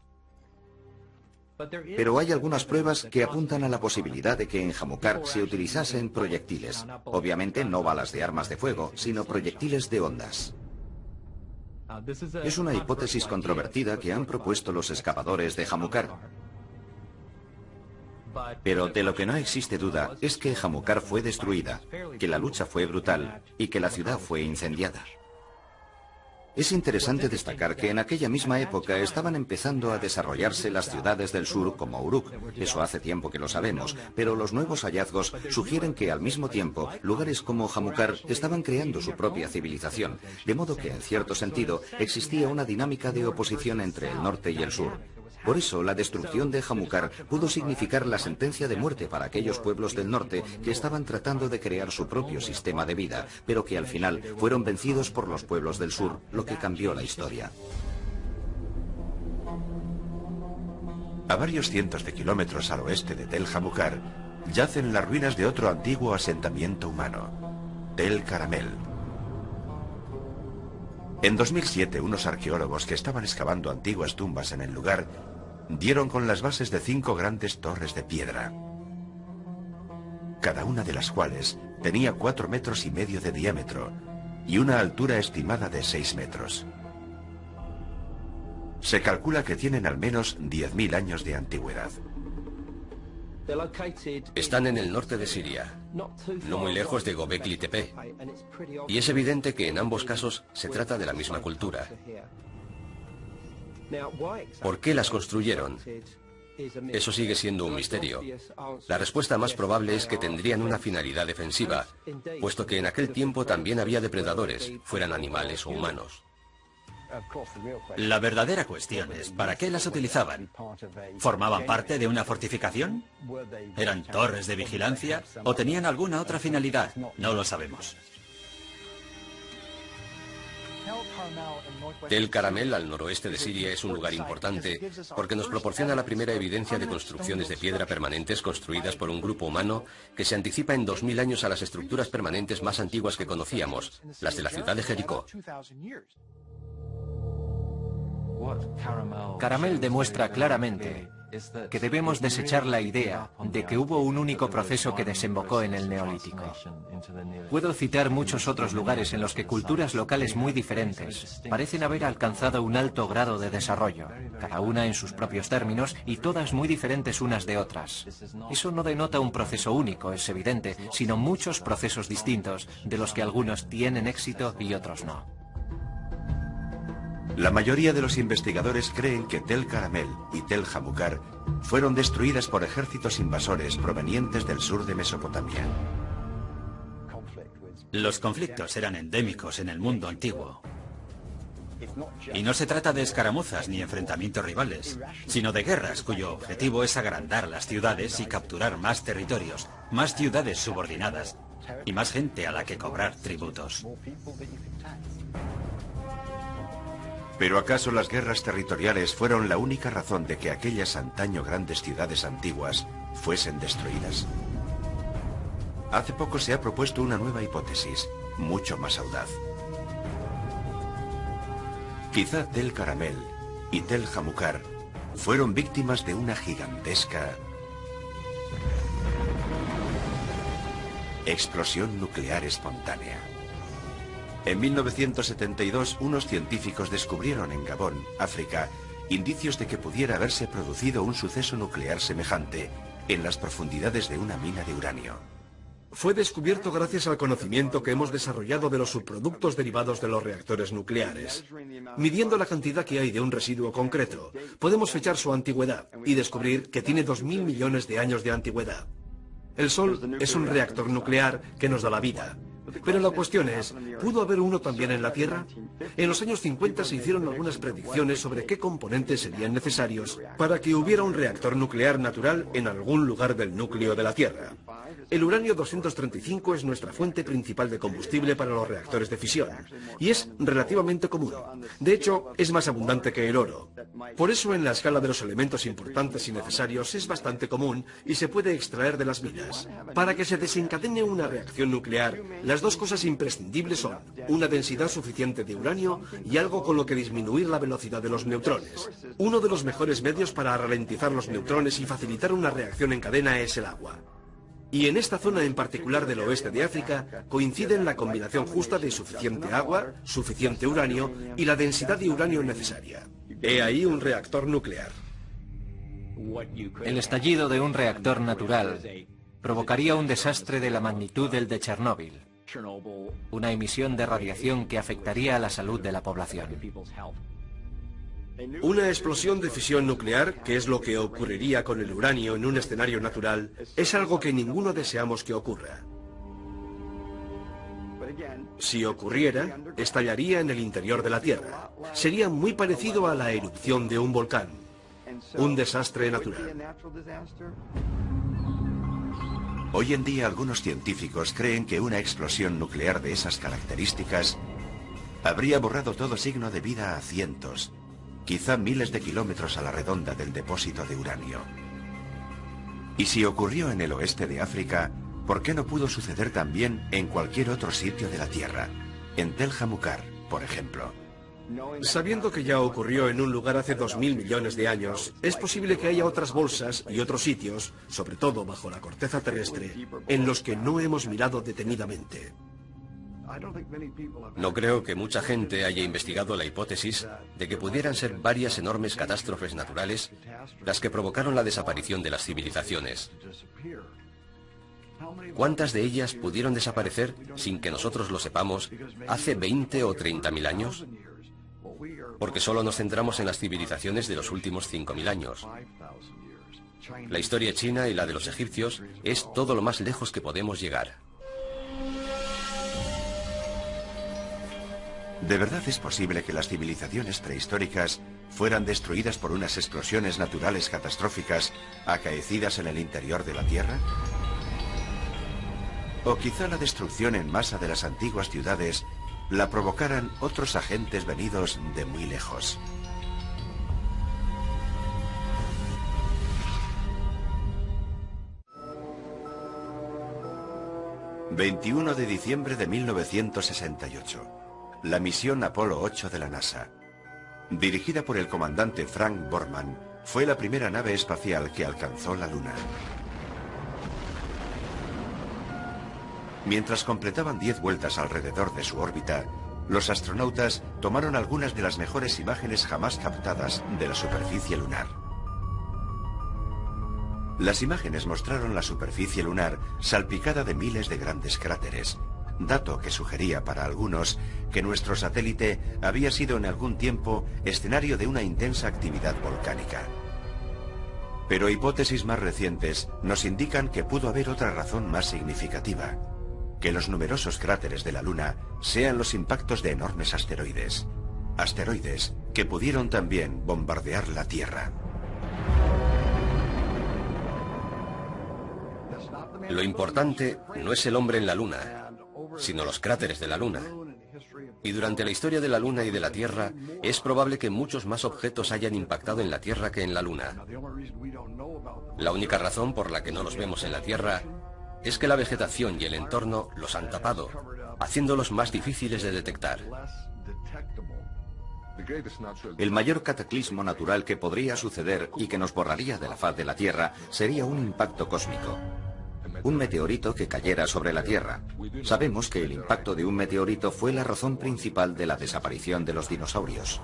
Pero hay algunas pruebas que apuntan a la posibilidad de que en Jamukar se utilizasen proyectiles. Obviamente no balas de armas de fuego, sino proyectiles de ondas. Es una hipótesis controvertida que han propuesto los excavadores de Jamukar. Pero de lo que no existe duda es que Jamukar fue destruida, que la lucha fue brutal y que la ciudad fue incendiada. Es interesante destacar que en aquella misma época estaban empezando a desarrollarse las ciudades del sur como Uruk. Eso hace tiempo que lo sabemos, pero los nuevos hallazgos sugieren que al mismo tiempo lugares como Jamukar estaban creando su propia civilización, de modo que en cierto sentido existía una dinámica de oposición entre el norte y el sur. Por eso, la destrucción de Jamukar pudo significar la sentencia de muerte para aquellos pueblos del norte que estaban tratando de crear su propio sistema de vida, pero que al final fueron vencidos por los pueblos del sur, lo que cambió la historia. A varios cientos de kilómetros al oeste de Tel Jamukar yacen las ruinas de otro antiguo asentamiento humano, Tel Caramel. En 2007, unos arqueólogos que estaban excavando antiguas tumbas en el lugar dieron con las bases de 5 grandes torres de piedra, cada una de las cuales tenía 4,5 metros de diámetro y una altura estimada de 6 metros. Se calcula que tienen al menos 10.000 años de antigüedad. Están en el norte de Siria, no muy lejos de Göbekli Tepe, y es evidente que en ambos casos se trata de la misma cultura. ¿Por qué las construyeron? Eso sigue siendo un misterio. La respuesta más probable es que tendrían una finalidad defensiva, puesto que en aquel tiempo también había depredadores, fueran animales o humanos. La verdadera cuestión es, ¿para qué las utilizaban? ¿Formaban parte de una fortificación? ¿Eran torres de vigilancia? ¿O tenían alguna otra finalidad? No lo sabemos. Tel Caramel, al noroeste de Siria, es un lugar importante porque nos proporciona la primera evidencia de construcciones de piedra permanentes construidas por un grupo humano que se anticipa en 2000 años a las estructuras permanentes más antiguas que conocíamos, las de la ciudad de Jericó. Caramel demuestra claramente que debemos desechar la idea de que hubo un único proceso que desembocó en el Neolítico. Puedo citar muchos otros lugares en los que culturas locales muy diferentes parecen haber alcanzado un alto grado de desarrollo, cada una en sus propios términos y todas muy diferentes unas de otras. Eso no denota un proceso único, es evidente, sino muchos procesos distintos, de los que algunos tienen éxito y otros no. La mayoría de los investigadores creen que Tel Caramel y Tel Jamukar fueron destruidas por ejércitos invasores provenientes del sur de Mesopotamia. Los conflictos eran endémicos en el mundo antiguo. Y no se trata de escaramuzas ni enfrentamientos rivales, sino de guerras cuyo objetivo es agrandar las ciudades y capturar más territorios, más ciudades subordinadas y más gente a la que cobrar tributos. ¿Pero acaso las guerras territoriales fueron la única razón de que aquellas antaño grandes ciudades antiguas fuesen destruidas? Hace poco se ha propuesto una nueva hipótesis, mucho más audaz. Quizá Tel Caramel y Tel Jamukar fueron víctimas de una gigantesca explosión nuclear espontánea. En 1972, unos científicos descubrieron en Gabón, África, indicios de que pudiera haberse producido un suceso nuclear semejante en las profundidades de una mina de uranio. Fue descubierto gracias al conocimiento que hemos desarrollado de los subproductos derivados de los reactores nucleares. Midiendo la cantidad que hay de un residuo concreto, podemos fechar su antigüedad y descubrir que tiene 2000 millones de años de antigüedad. El Sol es un reactor nuclear que nos da la vida. Pero la cuestión es, ¿pudo haber uno también en la Tierra? En los años 50 se hicieron algunas predicciones sobre qué componentes serían necesarios para que hubiera un reactor nuclear natural en algún lugar del núcleo de la Tierra. El uranio 235 es nuestra fuente principal de combustible para los reactores de fisión, y es relativamente común. De hecho, es más abundante que el oro. Por eso, en la escala de los elementos importantes y necesarios, es bastante común y se puede extraer de las minas. Para que se desencadene una reacción nuclear, las dos cosas imprescindibles son una densidad suficiente de uranio y algo con lo que disminuir la velocidad de los neutrones. Uno de los mejores medios para ralentizar los neutrones y facilitar una reacción en cadena es el agua. Y en esta zona en particular del oeste de África coinciden la combinación justa de suficiente agua, suficiente uranio y la densidad de uranio necesaria. He ahí un reactor nuclear. El estallido de un reactor natural provocaría un desastre de la magnitud del de Chernóbil, una emisión de radiación que afectaría a la salud de la población. Una explosión de fisión nuclear, que es lo que ocurriría con el uranio en un escenario natural, es algo que ninguno deseamos que ocurra. Si ocurriera, estallaría en el interior de la Tierra. Sería muy parecido a la erupción de un volcán. Un desastre natural. Hoy en día algunos científicos creen que una explosión nuclear de esas características habría borrado todo signo de vida a cientos, quizá miles de kilómetros a la redonda del depósito de uranio. Y si ocurrió en el oeste de África, ¿por qué no pudo suceder también en cualquier otro sitio de la Tierra? En Tel Jamukar, por ejemplo. Sabiendo que ya ocurrió en un lugar hace 2000 millones de años, es posible que haya otras bolsas y otros sitios, sobre todo bajo la corteza terrestre, en los que no hemos mirado detenidamente. No creo que mucha gente haya investigado la hipótesis de que pudieran ser varias enormes catástrofes naturales las que provocaron la desaparición de las civilizaciones. ¿Cuántas de ellas pudieron desaparecer sin que nosotros lo sepamos hace 20 o 30.000 años? Porque solo nos centramos en las civilizaciones de los últimos 5.000 años. La historia china y la de los egipcios es todo lo más lejos que podemos llegar. ¿De verdad es posible que las civilizaciones prehistóricas fueran destruidas por unas explosiones naturales catastróficas acaecidas en el interior de la Tierra? ¿O quizá la destrucción en masa de las antiguas ciudades la provocaran otros agentes venidos de muy lejos. ...21 de diciembre de 1968... la misión Apolo 8 de la NASA. Dirigida por el comandante Frank Borman, fue la primera nave espacial que alcanzó la Luna. Mientras completaban 10 vueltas alrededor de su órbita, los astronautas tomaron algunas de las mejores imágenes jamás captadas de la superficie lunar. Las imágenes mostraron la superficie lunar salpicada de miles de grandes cráteres, dato que sugería para algunos que nuestro satélite había sido en algún tiempo escenario de una intensa actividad volcánica. Pero hipótesis más recientes nos indican que pudo haber otra razón más significativa, que los numerosos cráteres de la Luna sean los impactos de enormes asteroides, asteroides que pudieron también bombardear la Tierra. Lo importante no es el hombre en la Luna, sino los cráteres de la Luna. Y durante la historia de la Luna y de la Tierra, es probable que muchos más objetos hayan impactado en la Tierra que en la Luna. La única razón por la que no los vemos en la Tierra es que la vegetación y el entorno los han tapado, haciéndolos más difíciles de detectar. El mayor cataclismo natural que podría suceder y que nos borraría de la faz de la Tierra sería un impacto cósmico. Un meteorito que cayera sobre la Tierra. Sabemos que el impacto de un meteorito fue la razón principal de la desaparición de los dinosaurios.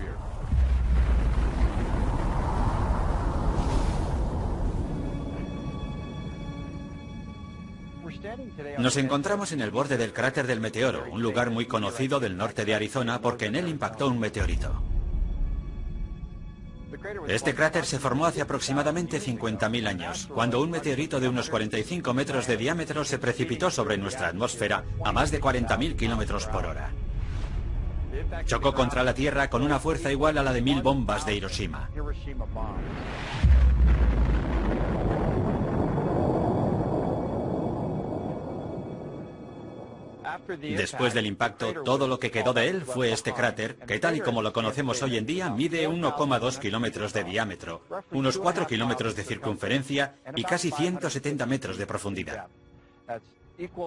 Nos encontramos en el borde del cráter del meteoro, un lugar muy conocido del norte de Arizona porque en él impactó un meteorito. Este cráter se formó hace aproximadamente 50.000 años, cuando un meteorito de unos 45 metros de diámetro se precipitó sobre nuestra atmósfera a más de 40.000 kilómetros por hora. Chocó contra la Tierra con una fuerza igual a la de 1000 bombas de Hiroshima. Después del impacto, todo lo que quedó de él fue este cráter, que tal y como lo conocemos hoy en día, mide 1,2 kilómetros de diámetro, unos 4 kilómetros de circunferencia y casi 170 metros de profundidad.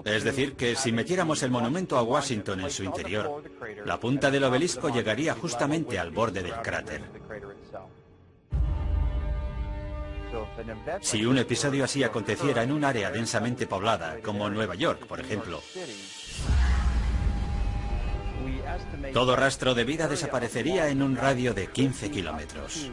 Es decir, que si metiéramos el monumento a Washington en su interior, la punta del obelisco llegaría justamente al borde del cráter. Si un episodio así aconteciera en un área densamente poblada, como Nueva York, por ejemplo, todo rastro de vida desaparecería en un radio de 15 kilómetros.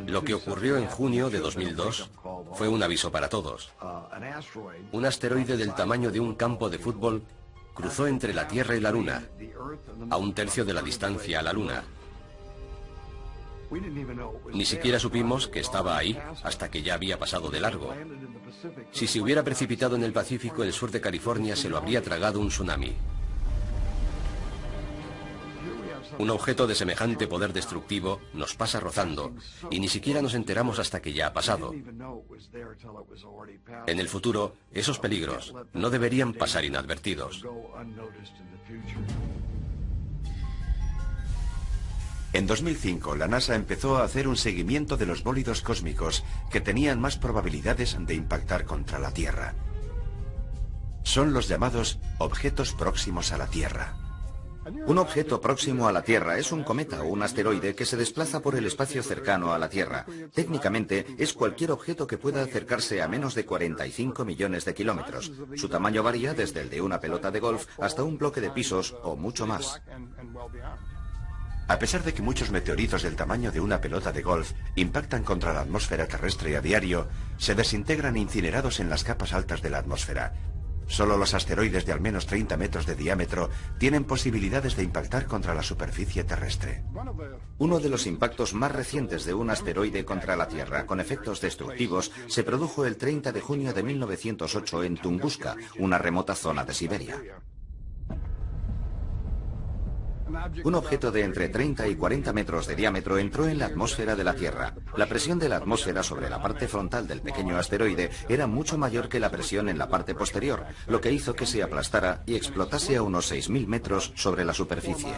Lo que ocurrió en junio de 2002 fue un aviso para todos. Un asteroide del tamaño de un campo de fútbol cruzó entre la Tierra y la Luna, a 1/3 de la distancia a la Luna. Ni siquiera supimos que estaba ahí hasta que ya había pasado de largo. Si se hubiera precipitado en el Pacífico, el sur de California se lo habría tragado un tsunami. Un objeto de semejante poder destructivo nos pasa rozando y ni siquiera nos enteramos hasta que ya ha pasado. En el futuro, esos peligros no deberían pasar inadvertidos. En 2005, la NASA empezó a hacer un seguimiento de los bólidos cósmicos que tenían más probabilidades de impactar contra la Tierra. Son los llamados objetos próximos a la Tierra. Un objeto próximo a la Tierra es un cometa o un asteroide que se desplaza por el espacio cercano a la Tierra. Técnicamente, es cualquier objeto que pueda acercarse a menos de 45 millones de kilómetros. Su tamaño varía desde el de una pelota de golf hasta un bloque de pisos o mucho más. A pesar de que muchos meteoritos del tamaño de una pelota de golf impactan contra la atmósfera terrestre a diario, se desintegran incinerados en las capas altas de la atmósfera. Solo los asteroides de al menos 30 metros de diámetro tienen posibilidades de impactar contra la superficie terrestre. Uno de los impactos más recientes de un asteroide contra la Tierra con efectos destructivos se produjo el 30 de junio de 1908 en Tunguska, una remota zona de Siberia. Un objeto de entre 30 y 40 metros de diámetro entró en la atmósfera de la Tierra. La presión de la atmósfera sobre la parte frontal del pequeño asteroide era mucho mayor que la presión en la parte posterior, lo que hizo que se aplastara y explotase a unos 6.000 metros sobre la superficie.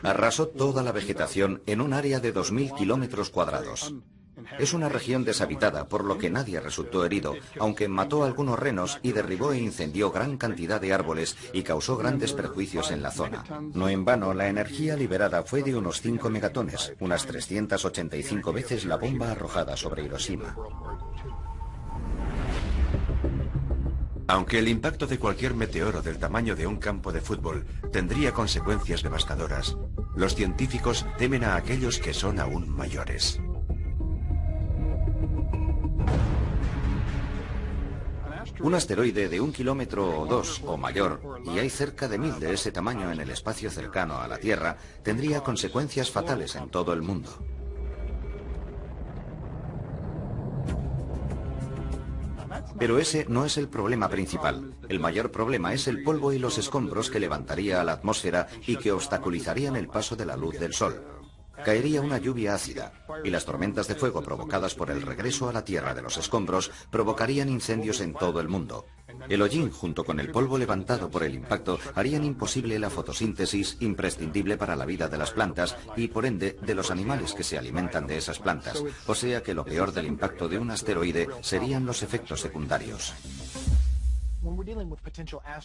Arrasó toda la vegetación en un área de 2.000 kilómetros cuadrados. Es una región deshabitada, por lo que nadie resultó herido, aunque mató a algunos renos y derribó e incendió gran cantidad de árboles y causó grandes perjuicios en la zona. No en vano, la energía liberada fue de unos 5 megatones, unas 385 veces la bomba arrojada sobre Hiroshima. Aunque el impacto de cualquier meteoro del tamaño de un campo de fútbol tendría consecuencias devastadoras, los científicos temen a aquellos que son aún mayores. Un asteroide de 1 kilómetro o 2 o mayor, y hay cerca de 1000 de ese tamaño en el espacio cercano a la Tierra, tendría consecuencias fatales en todo el mundo. Pero ese no es el problema principal. El mayor problema es el polvo y los escombros que levantaría a la atmósfera y que obstaculizarían el paso de la luz del Sol. Caería una lluvia ácida, y las tormentas de fuego provocadas por el regreso a la Tierra de los escombros provocarían incendios en todo el mundo. El hollín, junto con el polvo levantado por el impacto, harían imposible la fotosíntesis, imprescindible para la vida de las plantas y, por ende, de los animales que se alimentan de esas plantas. O sea que lo peor del impacto de un asteroide serían los efectos secundarios.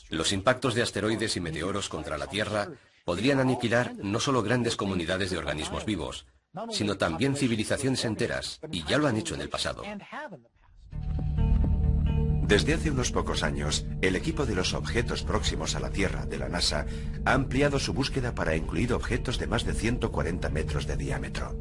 Los impactos de asteroides y meteoros contra la Tierra podrían aniquilar no solo grandes comunidades de organismos vivos, sino también civilizaciones enteras, y ya lo han hecho en el pasado. Desde hace unos pocos años, el equipo de los objetos próximos a la Tierra de la NASA ha ampliado su búsqueda para incluir objetos de más de 140 metros de diámetro.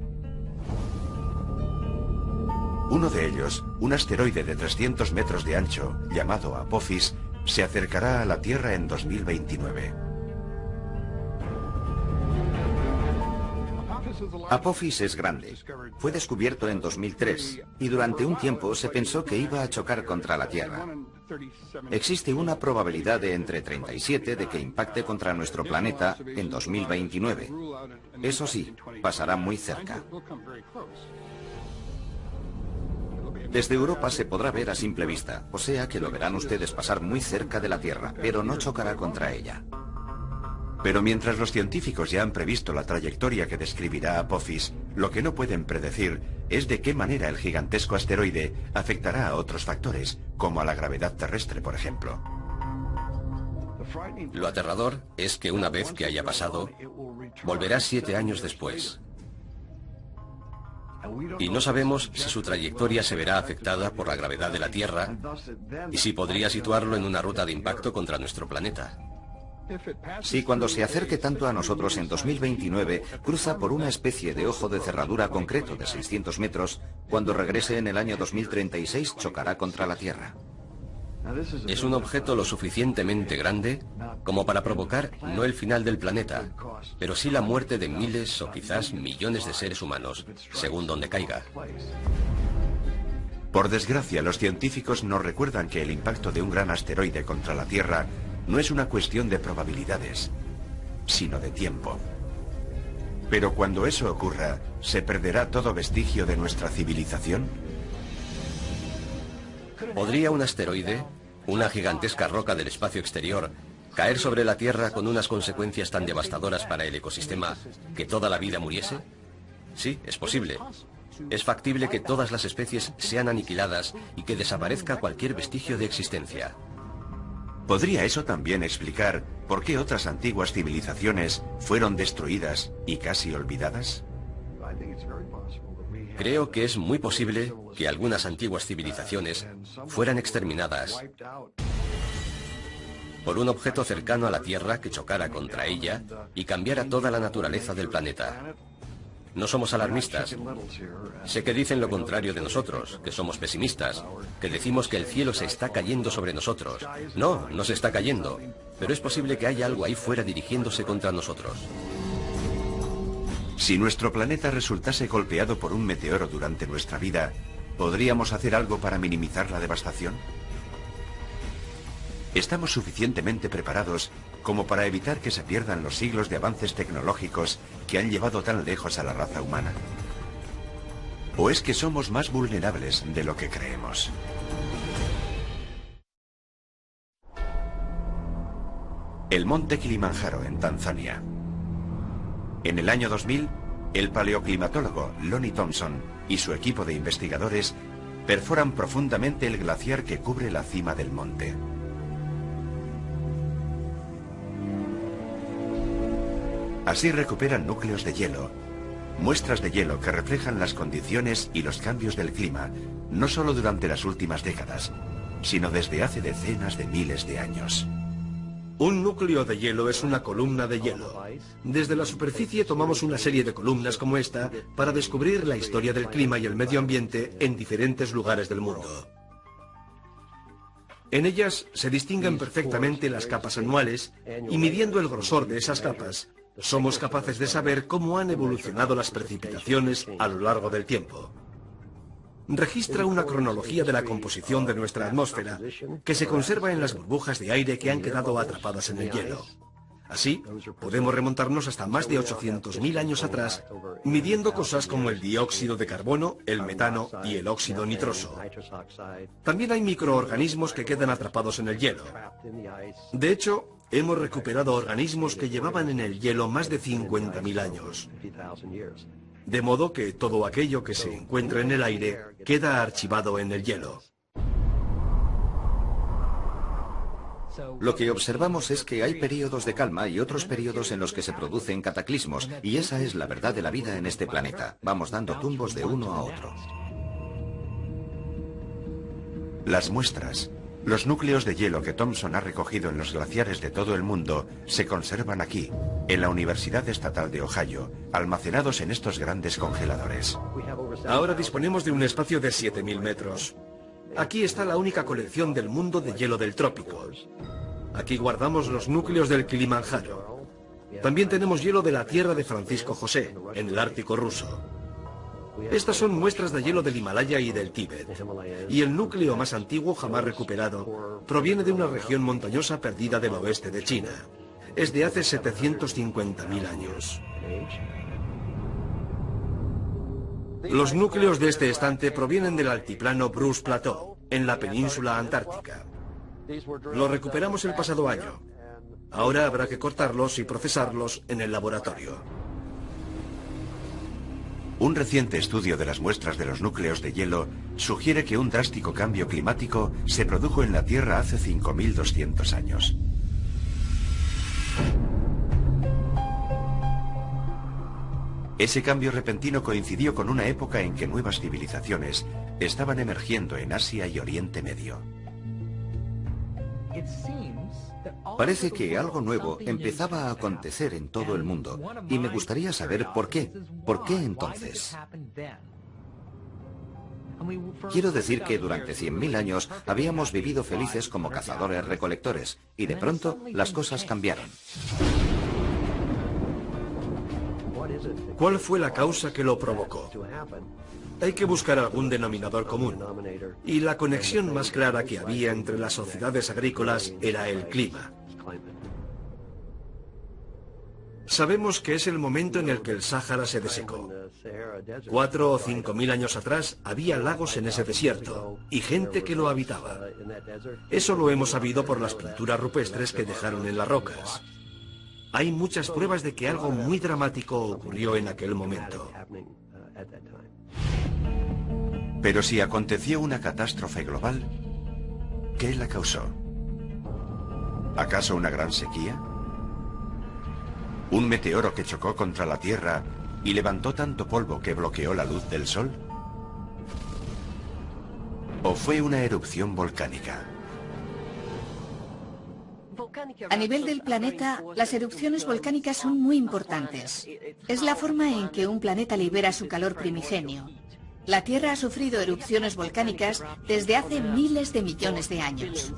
Uno de ellos, un asteroide de 300 metros de ancho, llamado Apophis, se acercará a la Tierra en 2029. Apophis es grande. Fue descubierto en 2003 y durante un tiempo se pensó que iba a chocar contra la Tierra. Existe una probabilidad de entre 37 de que impacte contra nuestro planeta en 2029. Eso sí, pasará muy cerca. Desde Europa se podrá ver a simple vista, o sea que lo verán ustedes pasar muy cerca de la Tierra, pero no chocará contra ella. Pero mientras los científicos ya han previsto la trayectoria que describirá Apophis, lo que no pueden predecir es de qué manera el gigantesco asteroide afectará a otros factores, como a la gravedad terrestre, por ejemplo. Lo aterrador es que una vez que haya pasado, volverá 7 años después. Y no sabemos si su trayectoria se verá afectada por la gravedad de la Tierra y si podría situarlo en una ruta de impacto contra nuestro planeta. Si cuando se acerque tanto a nosotros en 2029, cruza por una especie de ojo de cerradura concreto de 600 metros, cuando regrese en el año 2036 chocará contra la Tierra. Es un objeto lo suficientemente grande como para provocar no el final del planeta, pero sí la muerte de miles o quizás millones de seres humanos, según donde caiga. Por desgracia, los científicos nos recuerdan que el impacto de un gran asteroide contra la Tierra no es una cuestión de probabilidades, sino de tiempo. Pero cuando eso ocurra, ¿se perderá todo vestigio de nuestra civilización? ¿Podría un asteroide, una gigantesca roca del espacio exterior, caer sobre la Tierra con unas consecuencias tan devastadoras para el ecosistema que toda la vida muriese? Sí, es posible. Es factible que todas las especies sean aniquiladas y que desaparezca cualquier vestigio de existencia. ¿Podría eso también explicar por qué otras antiguas civilizaciones fueron destruidas y casi olvidadas? Creo que es muy posible que algunas antiguas civilizaciones fueran exterminadas por un objeto cercano a la Tierra que chocara contra ella y cambiara toda la naturaleza del planeta. No somos alarmistas. Sé que dicen lo contrario de nosotros, que somos pesimistas, que decimos que el cielo se está cayendo sobre nosotros. No, no se está cayendo, pero es posible que haya algo ahí fuera dirigiéndose contra nosotros. Si nuestro planeta resultase golpeado por un meteoro durante nuestra vida, ¿Podríamos hacer algo para minimizar la devastación? ¿Estamos suficientemente preparados como para evitar que se pierdan los siglos de avances tecnológicos que han llevado tan lejos a la raza humana? ¿O es que somos más vulnerables de lo que creemos? El monte Kilimanjaro, en Tanzania. En el año 2000, el paleoclimatólogo Lonnie Thompson y su equipo de investigadores perforan profundamente el glaciar que cubre la cima del monte. Así recuperan núcleos de hielo, muestras de hielo que reflejan las condiciones y los cambios del clima, no solo durante las últimas décadas, sino desde hace decenas de miles de años. Un núcleo de hielo es una columna de hielo. Desde la superficie tomamos una serie de columnas como esta para descubrir la historia del clima y el medio ambiente en diferentes lugares del mundo. En ellas se distinguen perfectamente las capas anuales y midiendo el grosor de esas capas, somos capaces de saber cómo han evolucionado las precipitaciones a lo largo del tiempo. Registra una cronología de la composición de nuestra atmósfera que se conserva en las burbujas de aire que han quedado atrapadas en el hielo. Así, podemos remontarnos hasta más de 800.000 años atrás, midiendo cosas como el dióxido de carbono, el metano y el óxido nitroso. También hay microorganismos que quedan atrapados en el hielo. De hecho, hemos recuperado organismos que llevaban en el hielo más de 50.000 años. De modo que todo aquello que se encuentra en el aire queda archivado en el hielo. Lo que observamos es que hay periodos de calma y otros periodos en los que se producen cataclismos, y esa es la verdad de la vida en este planeta. Vamos dando tumbos de uno a otro. Las muestras, los núcleos de hielo que Thompson ha recogido en los glaciares de todo el mundo, se conservan aquí, en la Universidad Estatal de Ohio, almacenados en estos grandes congeladores. Ahora disponemos de un espacio de 7.000 metros. Aquí está la única colección del mundo de hielo del trópico. Aquí guardamos los núcleos del Kilimanjaro. También tenemos hielo de la tierra de Francisco José, en el Ártico ruso. Estas son muestras de hielo del Himalaya y del Tíbet. Y el núcleo más antiguo jamás recuperado proviene de una región montañosa perdida del oeste de China. Es de hace 750.000 años. Los núcleos de este estante provienen del altiplano Bruce Plateau, en la península antártica. Los recuperamos el pasado año. Ahora habrá que cortarlos y procesarlos en el laboratorio. Un reciente estudio de las muestras de los núcleos de hielo sugiere que un drástico cambio climático se produjo en la Tierra hace 5.200 años. Ese cambio repentino coincidió con una época en que nuevas civilizaciones estaban emergiendo en Asia y Oriente Medio. Parece que algo nuevo empezaba a acontecer en todo el mundo, y me gustaría saber por qué. ¿Por qué entonces? Quiero decir que durante 100.000 años habíamos vivido felices como cazadores-recolectores, y de pronto las cosas cambiaron. ¿Cuál fue la causa que lo provocó? Hay que buscar algún denominador común. Y la conexión más clara que había entre las sociedades agrícolas era el clima. Sabemos que es el momento en el que el Sáhara se desecó. 4 o 5.000 años atrás había lagos en ese desierto y gente que lo habitaba. Eso lo hemos sabido por las pinturas rupestres que dejaron en las rocas. Hay muchas pruebas de que algo muy dramático ocurrió en aquel momento. Pero si aconteció una catástrofe global, ¿qué la causó? ¿Acaso una gran sequía? ¿Un meteoro que chocó contra la Tierra y levantó tanto polvo que bloqueó la luz del Sol? ¿O fue una erupción volcánica? A nivel del planeta, las erupciones volcánicas son muy importantes. Es la forma en que un planeta libera su calor primigenio. La Tierra ha sufrido erupciones volcánicas desde hace miles de millones de años.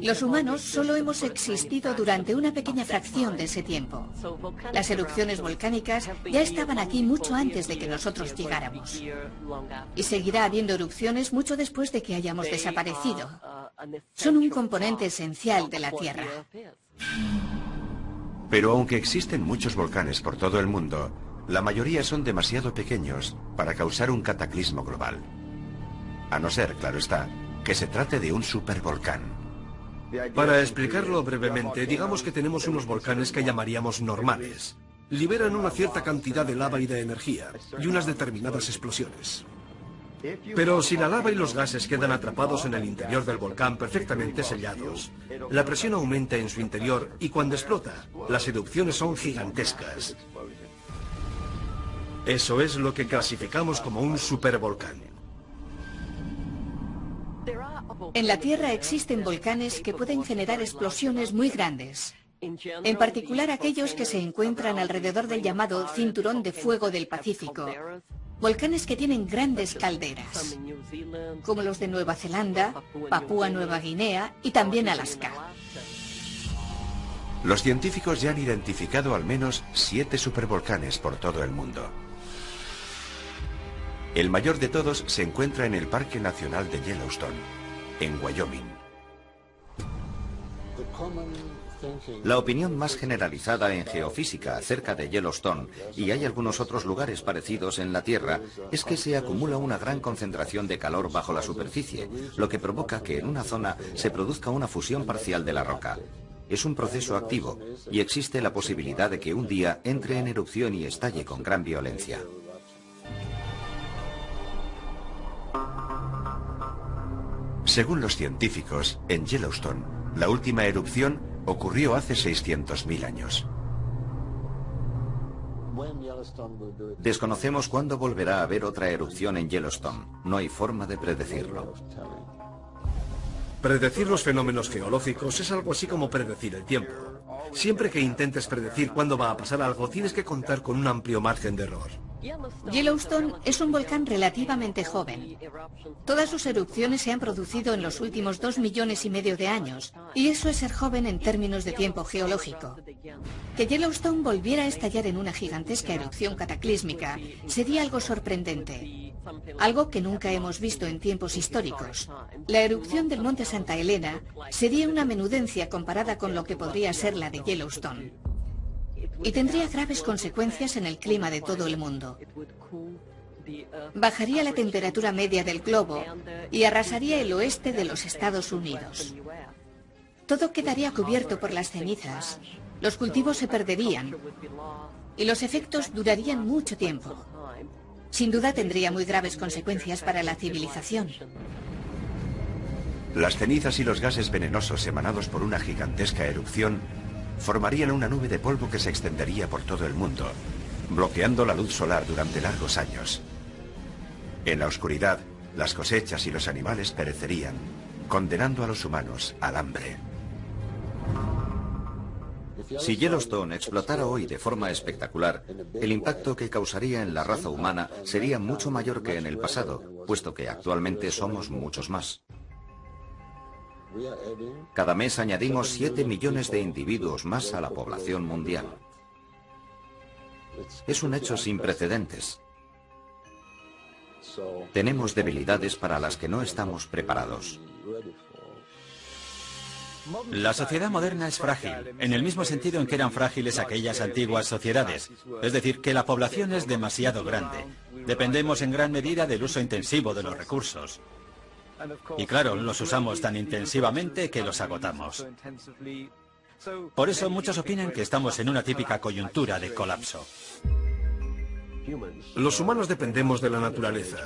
Los humanos solo hemos existido durante una pequeña fracción de ese tiempo. Las erupciones volcánicas ya estaban aquí mucho antes de que nosotros llegáramos. Y seguirá habiendo erupciones mucho después de que hayamos desaparecido. Son un componente esencial de la Tierra. Pero aunque existen muchos volcanes por todo el mundo, la mayoría son demasiado pequeños para causar un cataclismo global. A no ser, claro está, que se trate de un supervolcán. Para explicarlo brevemente, digamos que tenemos unos volcanes que llamaríamos normales. Liberan una cierta cantidad de lava y de energía, y unas determinadas explosiones. Pero si la lava y los gases quedan atrapados en el interior del volcán perfectamente sellados, la presión aumenta en su interior y cuando explota, las erupciones son gigantescas. Eso es lo que clasificamos como un supervolcán. En la Tierra existen volcanes que pueden generar explosiones muy grandes. En particular aquellos que se encuentran alrededor del llamado Cinturón de Fuego del Pacífico. Volcanes que tienen grandes calderas, como los de Nueva Zelanda, Papúa Nueva Guinea y también Alaska. Los científicos ya han identificado al menos 7 supervolcanes por todo el mundo. El mayor de todos se encuentra en el Parque Nacional de Yellowstone, en Wyoming. La opinión más generalizada en geofísica acerca de Yellowstone, y hay algunos otros lugares parecidos en la Tierra, es que se acumula una gran concentración de calor bajo la superficie, lo que provoca que en una zona se produzca una fusión parcial de la roca. Es un proceso activo, y existe la posibilidad de que un día entre en erupción y estalle con gran violencia. Según los científicos, en Yellowstone, la última erupción ocurrió hace 600.000 años. Desconocemos cuándo volverá a haber otra erupción en Yellowstone. No hay forma de predecirlo. Predecir los fenómenos geológicos es algo así como predecir el tiempo. Siempre que intentes predecir cuándo va a pasar algo, tienes que contar con un amplio margen de error. Yellowstone es un volcán relativamente joven. Todas sus erupciones se han producido en los últimos 2,5 millones de años, y eso es ser joven en términos de tiempo geológico. Que Yellowstone volviera a estallar en una gigantesca erupción cataclísmica sería algo sorprendente, algo que nunca hemos visto en tiempos históricos. La erupción del monte Santa Elena sería una menudencia comparada con lo que podría ser la de Yellowstone. Y tendría graves consecuencias en el clima de todo el mundo. Bajaría la temperatura media del globo y arrasaría el oeste de los Estados Unidos. Todo quedaría cubierto por las cenizas, los cultivos se perderían y los efectos durarían mucho tiempo. Sin duda tendría muy graves consecuencias para la civilización. Las cenizas y los gases venenosos emanados por una gigantesca erupción formarían una nube de polvo que se extendería por todo el mundo, bloqueando la luz solar durante largos años. En la oscuridad, las cosechas y los animales perecerían, condenando a los humanos al hambre. Si Yellowstone explotara hoy de forma espectacular, el impacto que causaría en la raza humana sería mucho mayor que en el pasado, puesto que actualmente somos muchos más. Cada mes añadimos 7 millones de individuos más a la población mundial. Es un hecho sin precedentes. Tenemos debilidades para las que no estamos preparados. La sociedad moderna es frágil, en el mismo sentido en que eran frágiles aquellas antiguas sociedades. Es decir, que la población es demasiado grande. Dependemos en gran medida del uso intensivo de los recursos. Y claro, los usamos tan intensivamente que los agotamos. Por eso muchos opinan que estamos en una típica coyuntura de colapso. Los humanos dependemos de la naturaleza,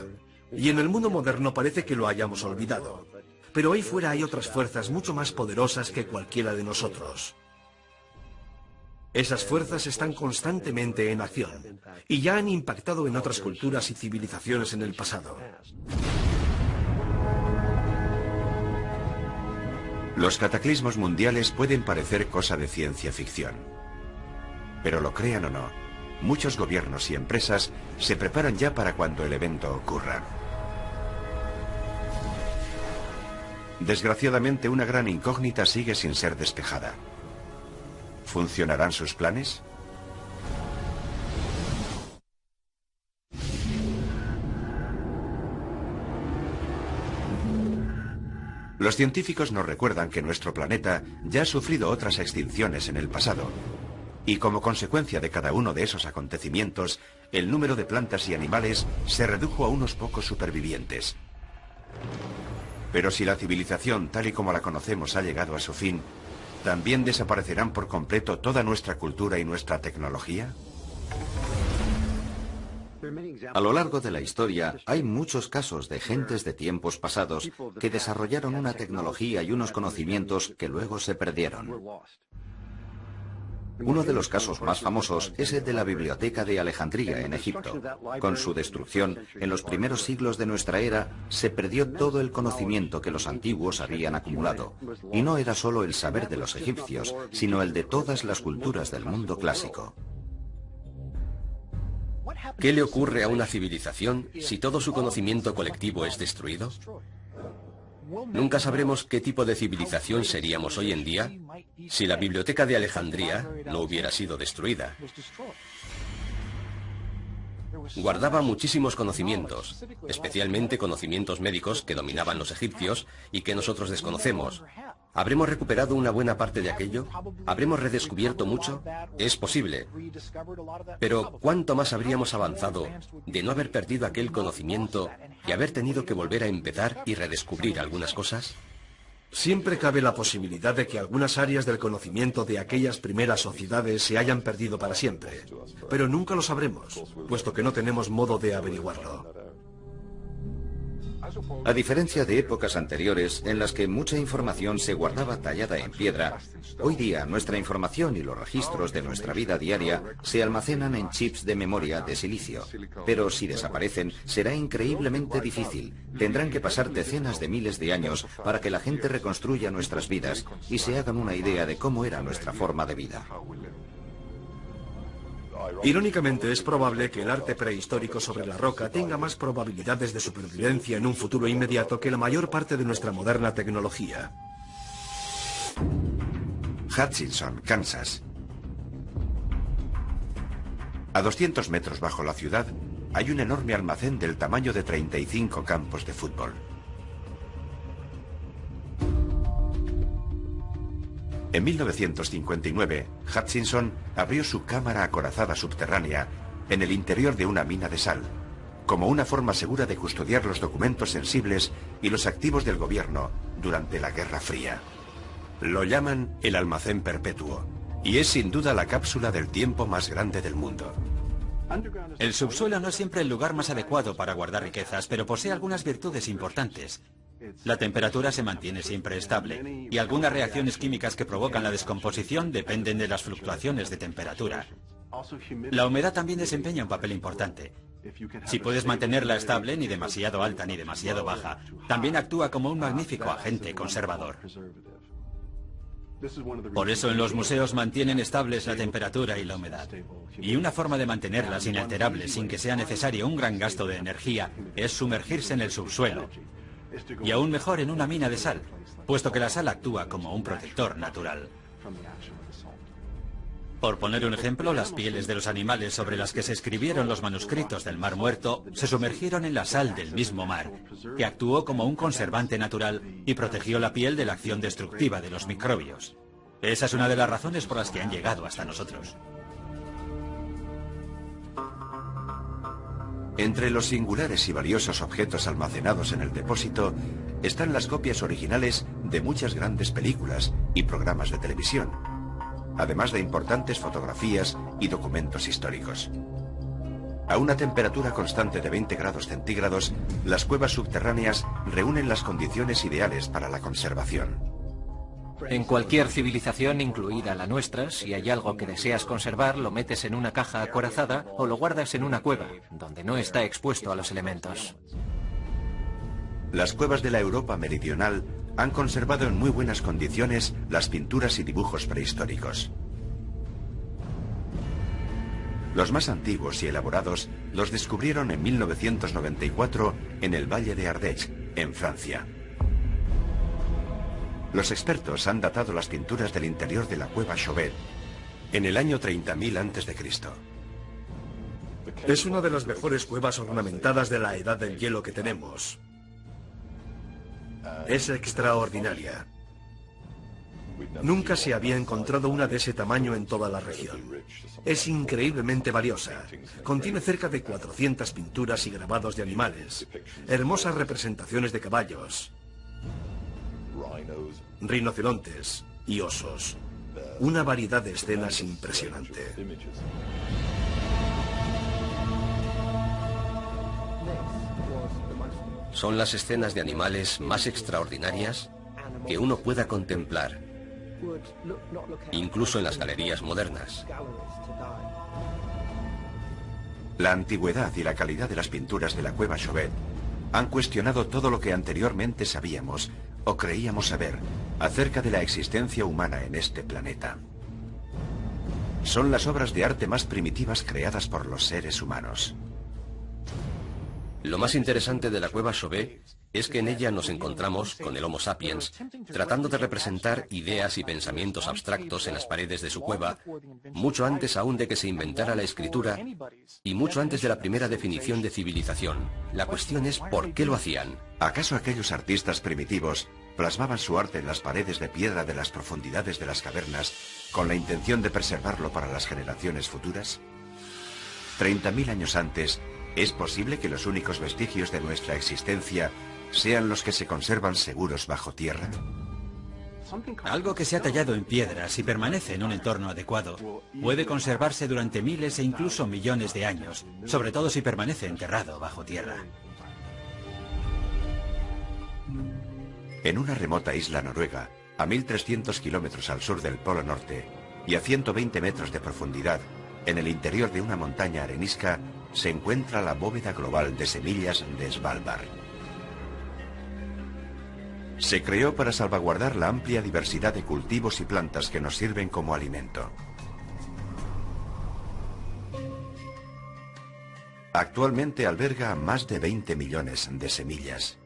y en el mundo moderno parece que lo hayamos olvidado. Pero ahí fuera hay otras fuerzas mucho más poderosas que cualquiera de nosotros. Esas fuerzas están constantemente en acción, y ya han impactado en otras culturas y civilizaciones en el pasado. Los cataclismos mundiales pueden parecer cosa de ciencia ficción. Pero lo crean o no, muchos gobiernos y empresas se preparan ya para cuando el evento ocurra. Desgraciadamente, una gran incógnita sigue sin ser despejada. ¿Funcionarán sus planes? Los científicos nos recuerdan que nuestro planeta ya ha sufrido otras extinciones en el pasado, y como consecuencia de cada uno de esos acontecimientos, el número de plantas y animales se redujo a unos pocos supervivientes. Pero si la civilización tal y como la conocemos ha llegado a su fin, ¿también desaparecerán por completo toda nuestra cultura y nuestra tecnología? A lo largo de la historia hay muchos casos de gentes de tiempos pasados que desarrollaron una tecnología y unos conocimientos que luego se perdieron. Uno de los casos más famosos es el de la Biblioteca de Alejandría en Egipto. Con su destrucción, en los primeros siglos de nuestra era, se perdió todo el conocimiento que los antiguos habían acumulado. Y no era solo el saber de los egipcios, sino el de todas las culturas del mundo clásico. ¿Qué le ocurre a una civilización si todo su conocimiento colectivo es destruido? Nunca sabremos qué tipo de civilización seríamos hoy en día si la Biblioteca de Alejandría no hubiera sido destruida. Guardaba muchísimos conocimientos, especialmente conocimientos médicos que dominaban los egipcios y que nosotros desconocemos. ¿Habremos recuperado una buena parte de aquello? ¿Habremos redescubierto mucho? Es posible. Pero ¿cuánto más habríamos avanzado de no haber perdido aquel conocimiento y haber tenido que volver a empezar y redescubrir algunas cosas? Siempre cabe la posibilidad de que algunas áreas del conocimiento de aquellas primeras sociedades se hayan perdido para siempre. Pero nunca lo sabremos, puesto que no tenemos modo de averiguarlo. A diferencia de épocas anteriores en las que mucha información se guardaba tallada en piedra, hoy día nuestra información y los registros de nuestra vida diaria se almacenan en chips de memoria de silicio. Pero si desaparecen, será increíblemente difícil. Tendrán que pasar decenas de miles de años para que la gente reconstruya nuestras vidas y se hagan una idea de cómo era nuestra forma de vida. Irónicamente, es probable que el arte prehistórico sobre la roca tenga más probabilidades de supervivencia en un futuro inmediato que la mayor parte de nuestra moderna tecnología. Hutchinson, Kansas. A 200 metros bajo la ciudad hay un enorme almacén del tamaño de 35 campos de fútbol. En 1959, Hutchinson abrió su cámara acorazada subterránea en el interior de una mina de sal, como una forma segura de custodiar los documentos sensibles y los activos del gobierno durante la Guerra Fría. Lo llaman el almacén perpetuo, y es sin duda la cápsula del tiempo más grande del mundo. El subsuelo no es siempre el lugar más adecuado para guardar riquezas, pero posee algunas virtudes importantes. La temperatura se mantiene siempre estable, y algunas reacciones químicas que provocan la descomposición dependen de las fluctuaciones de temperatura. La humedad también desempeña un papel importante. Si puedes mantenerla estable, ni demasiado alta ni demasiado baja, también actúa como un magnífico agente conservador. Por eso en los museos mantienen estables la temperatura y la humedad. Y una forma de mantenerlas inalterables sin que sea necesario un gran gasto de energía es sumergirse en el subsuelo. Y aún mejor en una mina de sal, puesto que la sal actúa como un protector natural. Por poner un ejemplo, las pieles de los animales sobre las que se escribieron los manuscritos del Mar Muerto se sumergieron en la sal del mismo mar, que actuó como un conservante natural y protegió la piel de la acción destructiva de los microbios. Esa es una de las razones por las que han llegado hasta nosotros. Entre los singulares y valiosos objetos almacenados en el depósito están las copias originales de muchas grandes películas y programas de televisión, además de importantes fotografías y documentos históricos. A una temperatura constante de 20 grados centígrados, las cuevas subterráneas reúnen las condiciones ideales para la conservación. En cualquier civilización, incluida la nuestra, si hay algo que deseas conservar, lo metes en una caja acorazada o lo guardas en una cueva, donde no está expuesto a los elementos. Las cuevas de la Europa meridional han conservado en muy buenas condiciones las pinturas y dibujos prehistóricos. Los más antiguos y elaborados los descubrieron en 1994 en el Valle de Ardèche, en Francia. Los expertos han datado las pinturas del interior de la cueva Chauvet en el año 30.000 a.C. Es una de las mejores cuevas ornamentadas de la edad del hielo que tenemos. Es extraordinaria. Nunca se había encontrado una de ese tamaño en toda la región. Es increíblemente valiosa. Contiene cerca de 400 pinturas y grabados de animales, hermosas representaciones de caballos, rinocerontes y osos. Una variedad de escenas impresionante. Son las escenas de animales más extraordinarias que uno pueda contemplar, incluso en las galerías modernas. La antigüedad y la calidad de las pinturas de la cueva Chauvet han cuestionado todo lo que anteriormente sabíamos o creíamos saber acerca de la existencia humana en este planeta. Son las obras de arte más primitivas creadas por los seres humanos. Lo más interesante de la cueva Chauvet es que en ella nos encontramos con el Homo sapiens tratando de representar ideas y pensamientos abstractos en las paredes de su cueva, mucho antes aún de que se inventara la escritura y mucho antes de la primera definición de civilización. La cuestión es ¿por qué lo hacían? ¿Acaso aquellos artistas primitivos plasmaban su arte en las paredes de piedra de las profundidades de las cavernas con la intención de preservarlo para las generaciones futuras? 30.000 años antes, ¿es posible que los únicos vestigios de nuestra existencia sean los que se conservan seguros bajo tierra? Algo que se ha tallado en piedras y permanece en un entorno adecuado puede conservarse durante miles e incluso millones de años, sobre todo si permanece enterrado bajo tierra. En una remota isla noruega, a 1.300 kilómetros al sur del Polo Norte y a 120 metros de profundidad, en el interior de una montaña arenisca, se encuentra la bóveda global de semillas de Svalbard. Se creó para salvaguardar la amplia diversidad de cultivos y plantas que nos sirven como alimento. Actualmente alberga más de 20 millones de semillas.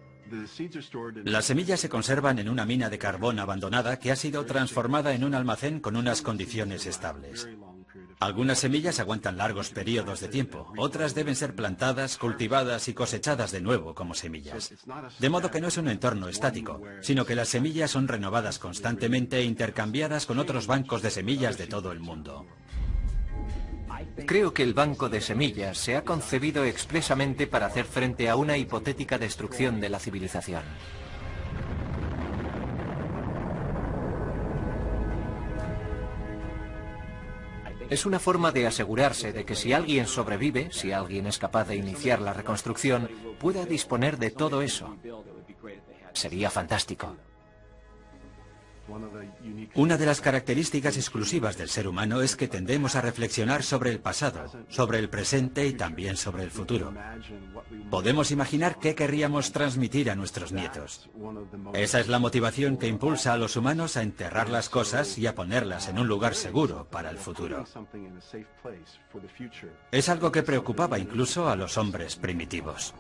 Las semillas se conservan en una mina de carbón abandonada que ha sido transformada en un almacén con unas condiciones estables. Algunas semillas aguantan largos periodos de tiempo, otras deben ser plantadas, cultivadas y cosechadas de nuevo como semillas. De modo que no es un entorno estático, sino que las semillas son renovadas constantemente e intercambiadas con otros bancos de semillas de todo el mundo. Creo que el banco de semillas se ha concebido expresamente para hacer frente a una hipotética destrucción de la civilización. Es una forma de asegurarse de que si alguien sobrevive, si alguien es capaz de iniciar la reconstrucción, pueda disponer de todo eso. Sería fantástico. Una de las características exclusivas del ser humano es que tendemos a reflexionar sobre el pasado, sobre el presente y también sobre el futuro. Podemos imaginar qué querríamos transmitir a nuestros nietos. Esa es la motivación que impulsa a los humanos a enterrar las cosas y a ponerlas en un lugar seguro para el futuro. Es algo que preocupaba incluso a los hombres primitivos.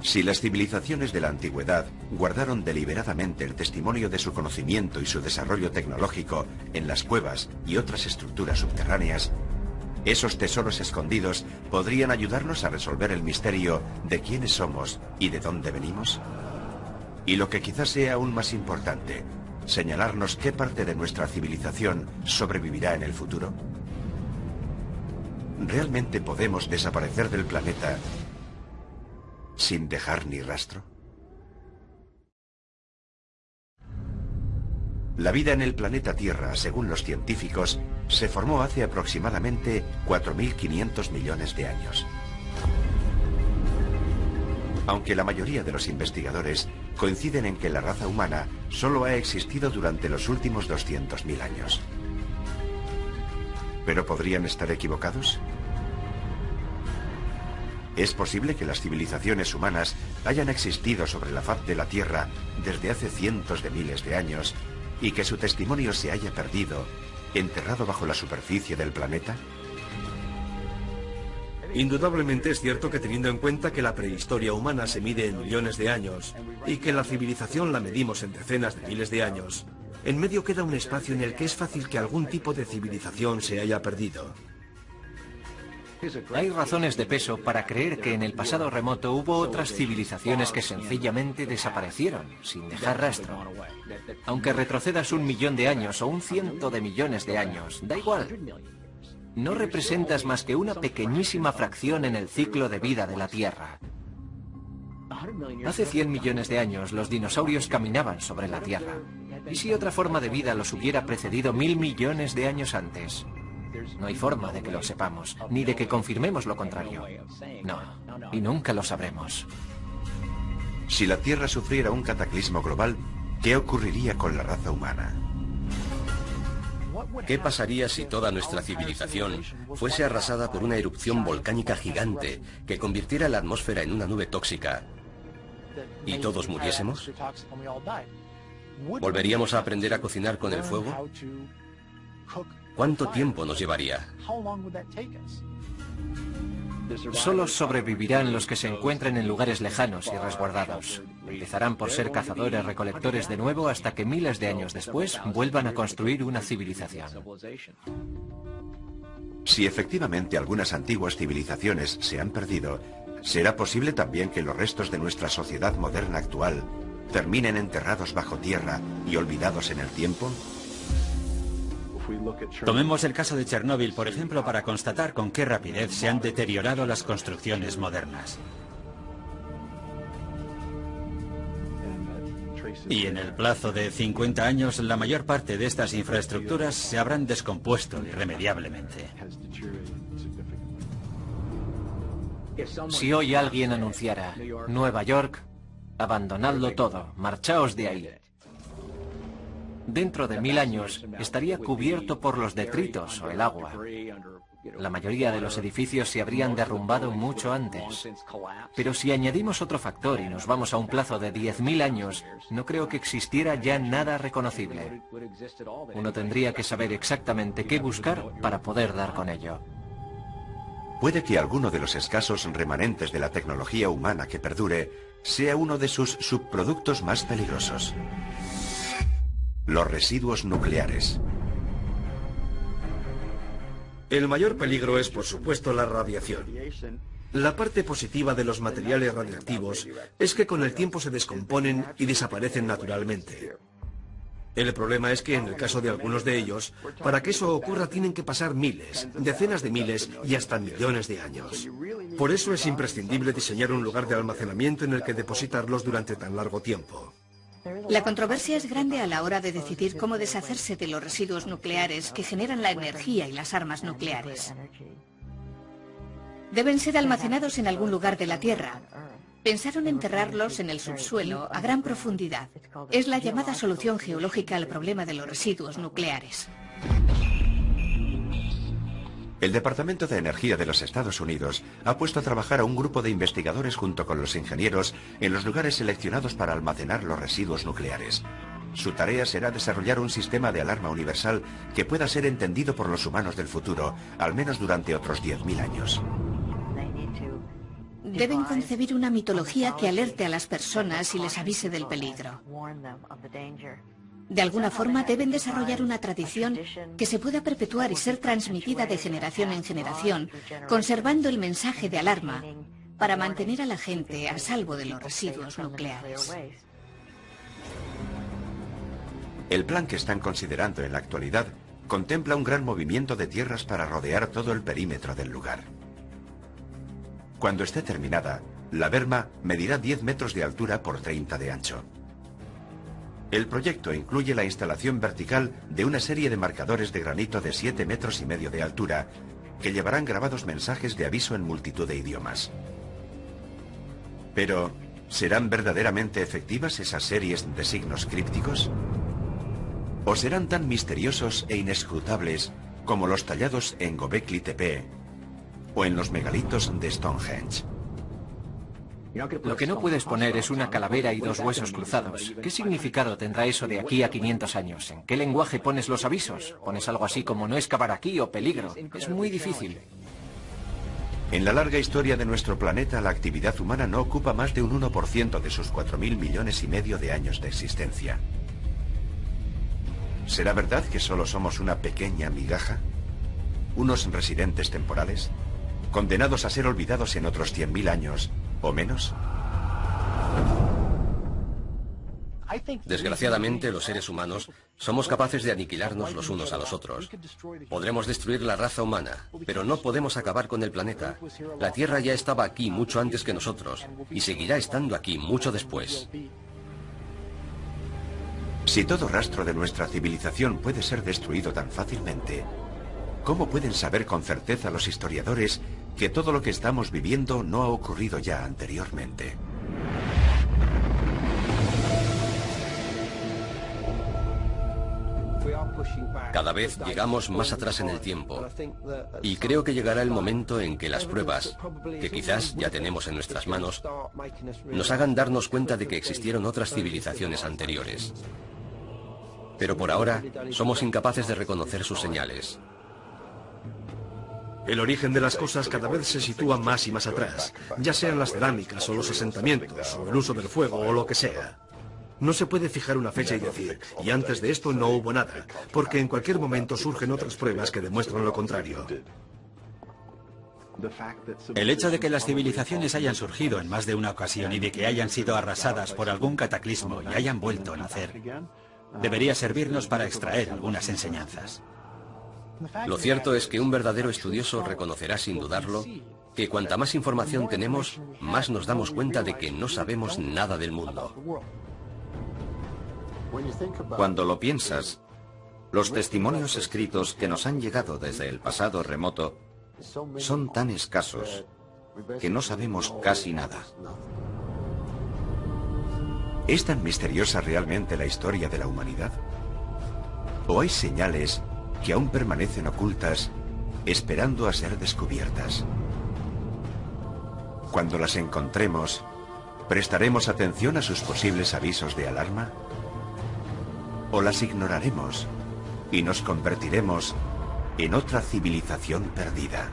Si las civilizaciones de la antigüedad guardaron deliberadamente el testimonio de su conocimiento y su desarrollo tecnológico en las cuevas y otras estructuras subterráneas, esos tesoros escondidos podrían ayudarnos a resolver el misterio de quiénes somos y de dónde venimos. Y lo que quizás sea aún más importante, señalarnos qué parte de nuestra civilización sobrevivirá en el futuro. ¿Realmente podemos desaparecer del planeta sin dejar ni rastro? La vida en el planeta Tierra, según los científicos, se formó hace aproximadamente 4.500 millones de años. Aunque la mayoría de los investigadores coinciden en que la raza humana solo ha existido durante los últimos 200.000 años. ¿Pero podrían estar equivocados? ¿Es posible que las civilizaciones humanas hayan existido sobre la faz de la Tierra desde hace cientos de miles de años y que su testimonio se haya perdido, enterrado bajo la superficie del planeta? Indudablemente es cierto que teniendo en cuenta que la prehistoria humana se mide en millones de años y que la civilización la medimos en decenas de miles de años, en medio queda un espacio en el que es fácil que algún tipo de civilización se haya perdido. Hay razones de peso para creer que en el pasado remoto hubo otras civilizaciones que sencillamente desaparecieron, sin dejar rastro. Aunque retrocedas 1 millón de años o 100 de millones de años, da igual. No representas más que una pequeñísima fracción en el ciclo de vida de la Tierra. Hace 100 millones de años los dinosaurios caminaban sobre la Tierra. ¿Y si otra forma de vida los hubiera precedido 1000 millones de años antes? No hay forma de que lo sepamos, ni de que confirmemos lo contrario. No, y nunca lo sabremos. Si la Tierra sufriera un cataclismo global, ¿qué ocurriría con la raza humana? ¿Qué pasaría si toda nuestra civilización fuese arrasada por una erupción volcánica gigante que convirtiera la atmósfera en una nube tóxica y todos muriésemos? ¿Volveríamos a aprender a cocinar con el fuego? ¿Cuánto tiempo nos llevaría? Solo sobrevivirán los que se encuentren en lugares lejanos y resguardados. Empezarán por ser cazadores-recolectores de nuevo hasta que miles de años después vuelvan a construir una civilización. Si efectivamente algunas antiguas civilizaciones se han perdido, ¿será posible también que los restos de nuestra sociedad moderna actual terminen enterrados bajo tierra y olvidados en el tiempo? Tomemos el caso de Chernóbil, por ejemplo, para constatar con qué rapidez se han deteriorado las construcciones modernas. Y en el plazo de 50 años, la mayor parte de estas infraestructuras se habrán descompuesto irremediablemente. Si hoy alguien anunciara, Nueva York, abandonadlo todo, marchaos de ahí. Dentro de 1000 años estaría cubierto por los detritos o el agua. La mayoría de los edificios se habrían derrumbado mucho antes. Pero si añadimos otro factor y nos vamos a un plazo de 10.000 años, no creo que existiera ya nada reconocible. Uno tendría que saber exactamente qué buscar para poder dar con ello. Puede que alguno de los escasos remanentes de la tecnología humana que perdure sea uno de sus subproductos más peligrosos. Los residuos nucleares. El mayor peligro es, por supuesto, la radiación. La parte positiva de los materiales radiactivos es que con el tiempo se descomponen y desaparecen naturalmente. El problema es que en el caso de algunos de ellos, para que eso ocurra tienen que pasar miles, decenas de miles y hasta millones de años. Por eso es imprescindible diseñar un lugar de almacenamiento en el que depositarlos durante tan largo tiempo. La controversia es grande a la hora de decidir cómo deshacerse de los residuos nucleares que generan la energía y las armas nucleares. Deben ser almacenados en algún lugar de la Tierra. Pensaron enterrarlos en el subsuelo a gran profundidad. Es la llamada solución geológica al problema de los residuos nucleares. El Departamento de Energía de los Estados Unidos ha puesto a trabajar a un grupo de investigadores junto con los ingenieros en los lugares seleccionados para almacenar los residuos nucleares. Su tarea será desarrollar un sistema de alarma universal que pueda ser entendido por los humanos del futuro, al menos durante otros 10.000 años. Deben concebir una mitología que alerte a las personas y les avise del peligro. De alguna forma deben desarrollar una tradición que se pueda perpetuar y ser transmitida de generación en generación, conservando el mensaje de alarma para mantener a la gente a salvo de los residuos nucleares. El plan que están considerando en la actualidad contempla un gran movimiento de tierras para rodear todo el perímetro del lugar. Cuando esté terminada, la berma medirá 10 metros de altura por 30 de ancho. El proyecto incluye la instalación vertical de una serie de marcadores de granito de 7,5 metros de altura que llevarán grabados mensajes de aviso en multitud de idiomas. Pero, ¿serán verdaderamente efectivas esas series de signos crípticos? ¿O serán tan misteriosos e inescrutables como los tallados en Göbekli Tepe o en los megalitos de Stonehenge? Lo que no puedes poner es una calavera y 2 huesos cruzados. ¿Qué significado tendrá eso de aquí a 500 años? ¿En qué lenguaje pones los avisos? ¿Pones algo así como no excavar aquí o peligro? Es muy difícil. En la larga historia de nuestro planeta, la actividad humana no ocupa más de un 1% de sus 4.000 millones y medio de años de existencia. ¿Será verdad que solo somos una pequeña migaja? ¿Unos residentes temporales? ¿Condenados a ser olvidados en otros 100.000 años o menos? Desgraciadamente, los seres humanos somos capaces de aniquilarnos los unos a los otros. Podremos destruir la raza humana, pero no podemos acabar con el planeta. La Tierra ya estaba aquí mucho antes que nosotros y seguirá estando aquí mucho después. Si todo rastro de nuestra civilización puede ser destruido tan fácilmente, ¿cómo pueden saber con certeza los historiadores que todo lo que estamos viviendo no ha ocurrido ya anteriormente? Cada vez llegamos más atrás en el tiempo y creo que llegará el momento en que las pruebas, que quizás ya tenemos en nuestras manos, nos hagan darnos cuenta de que existieron otras civilizaciones anteriores. Pero por ahora somos incapaces de reconocer sus señales. El origen de las cosas cada vez se sitúa más y más atrás, ya sean las cerámicas o los asentamientos o el uso del fuego o lo que sea. No se puede fijar una fecha y decir, y antes de esto no hubo nada, porque en cualquier momento surgen otras pruebas que demuestran lo contrario. El hecho de que las civilizaciones hayan surgido en más de una ocasión y de que hayan sido arrasadas por algún cataclismo y hayan vuelto a nacer, debería servirnos para extraer algunas enseñanzas. Lo cierto es que un verdadero estudioso reconocerá sin dudarlo que cuanta más información tenemos, más nos damos cuenta de que no sabemos nada del mundo. Cuando lo piensas, los testimonios escritos que nos han llegado desde el pasado remoto son tan escasos que no sabemos casi nada. ¿Es tan misteriosa realmente la historia de la humanidad? ¿O hay señales que aún permanecen ocultas, esperando a ser descubiertas? Cuando las encontremos, ¿prestaremos atención a sus posibles avisos de alarma? ¿O las ignoraremos y nos convertiremos en otra civilización perdida?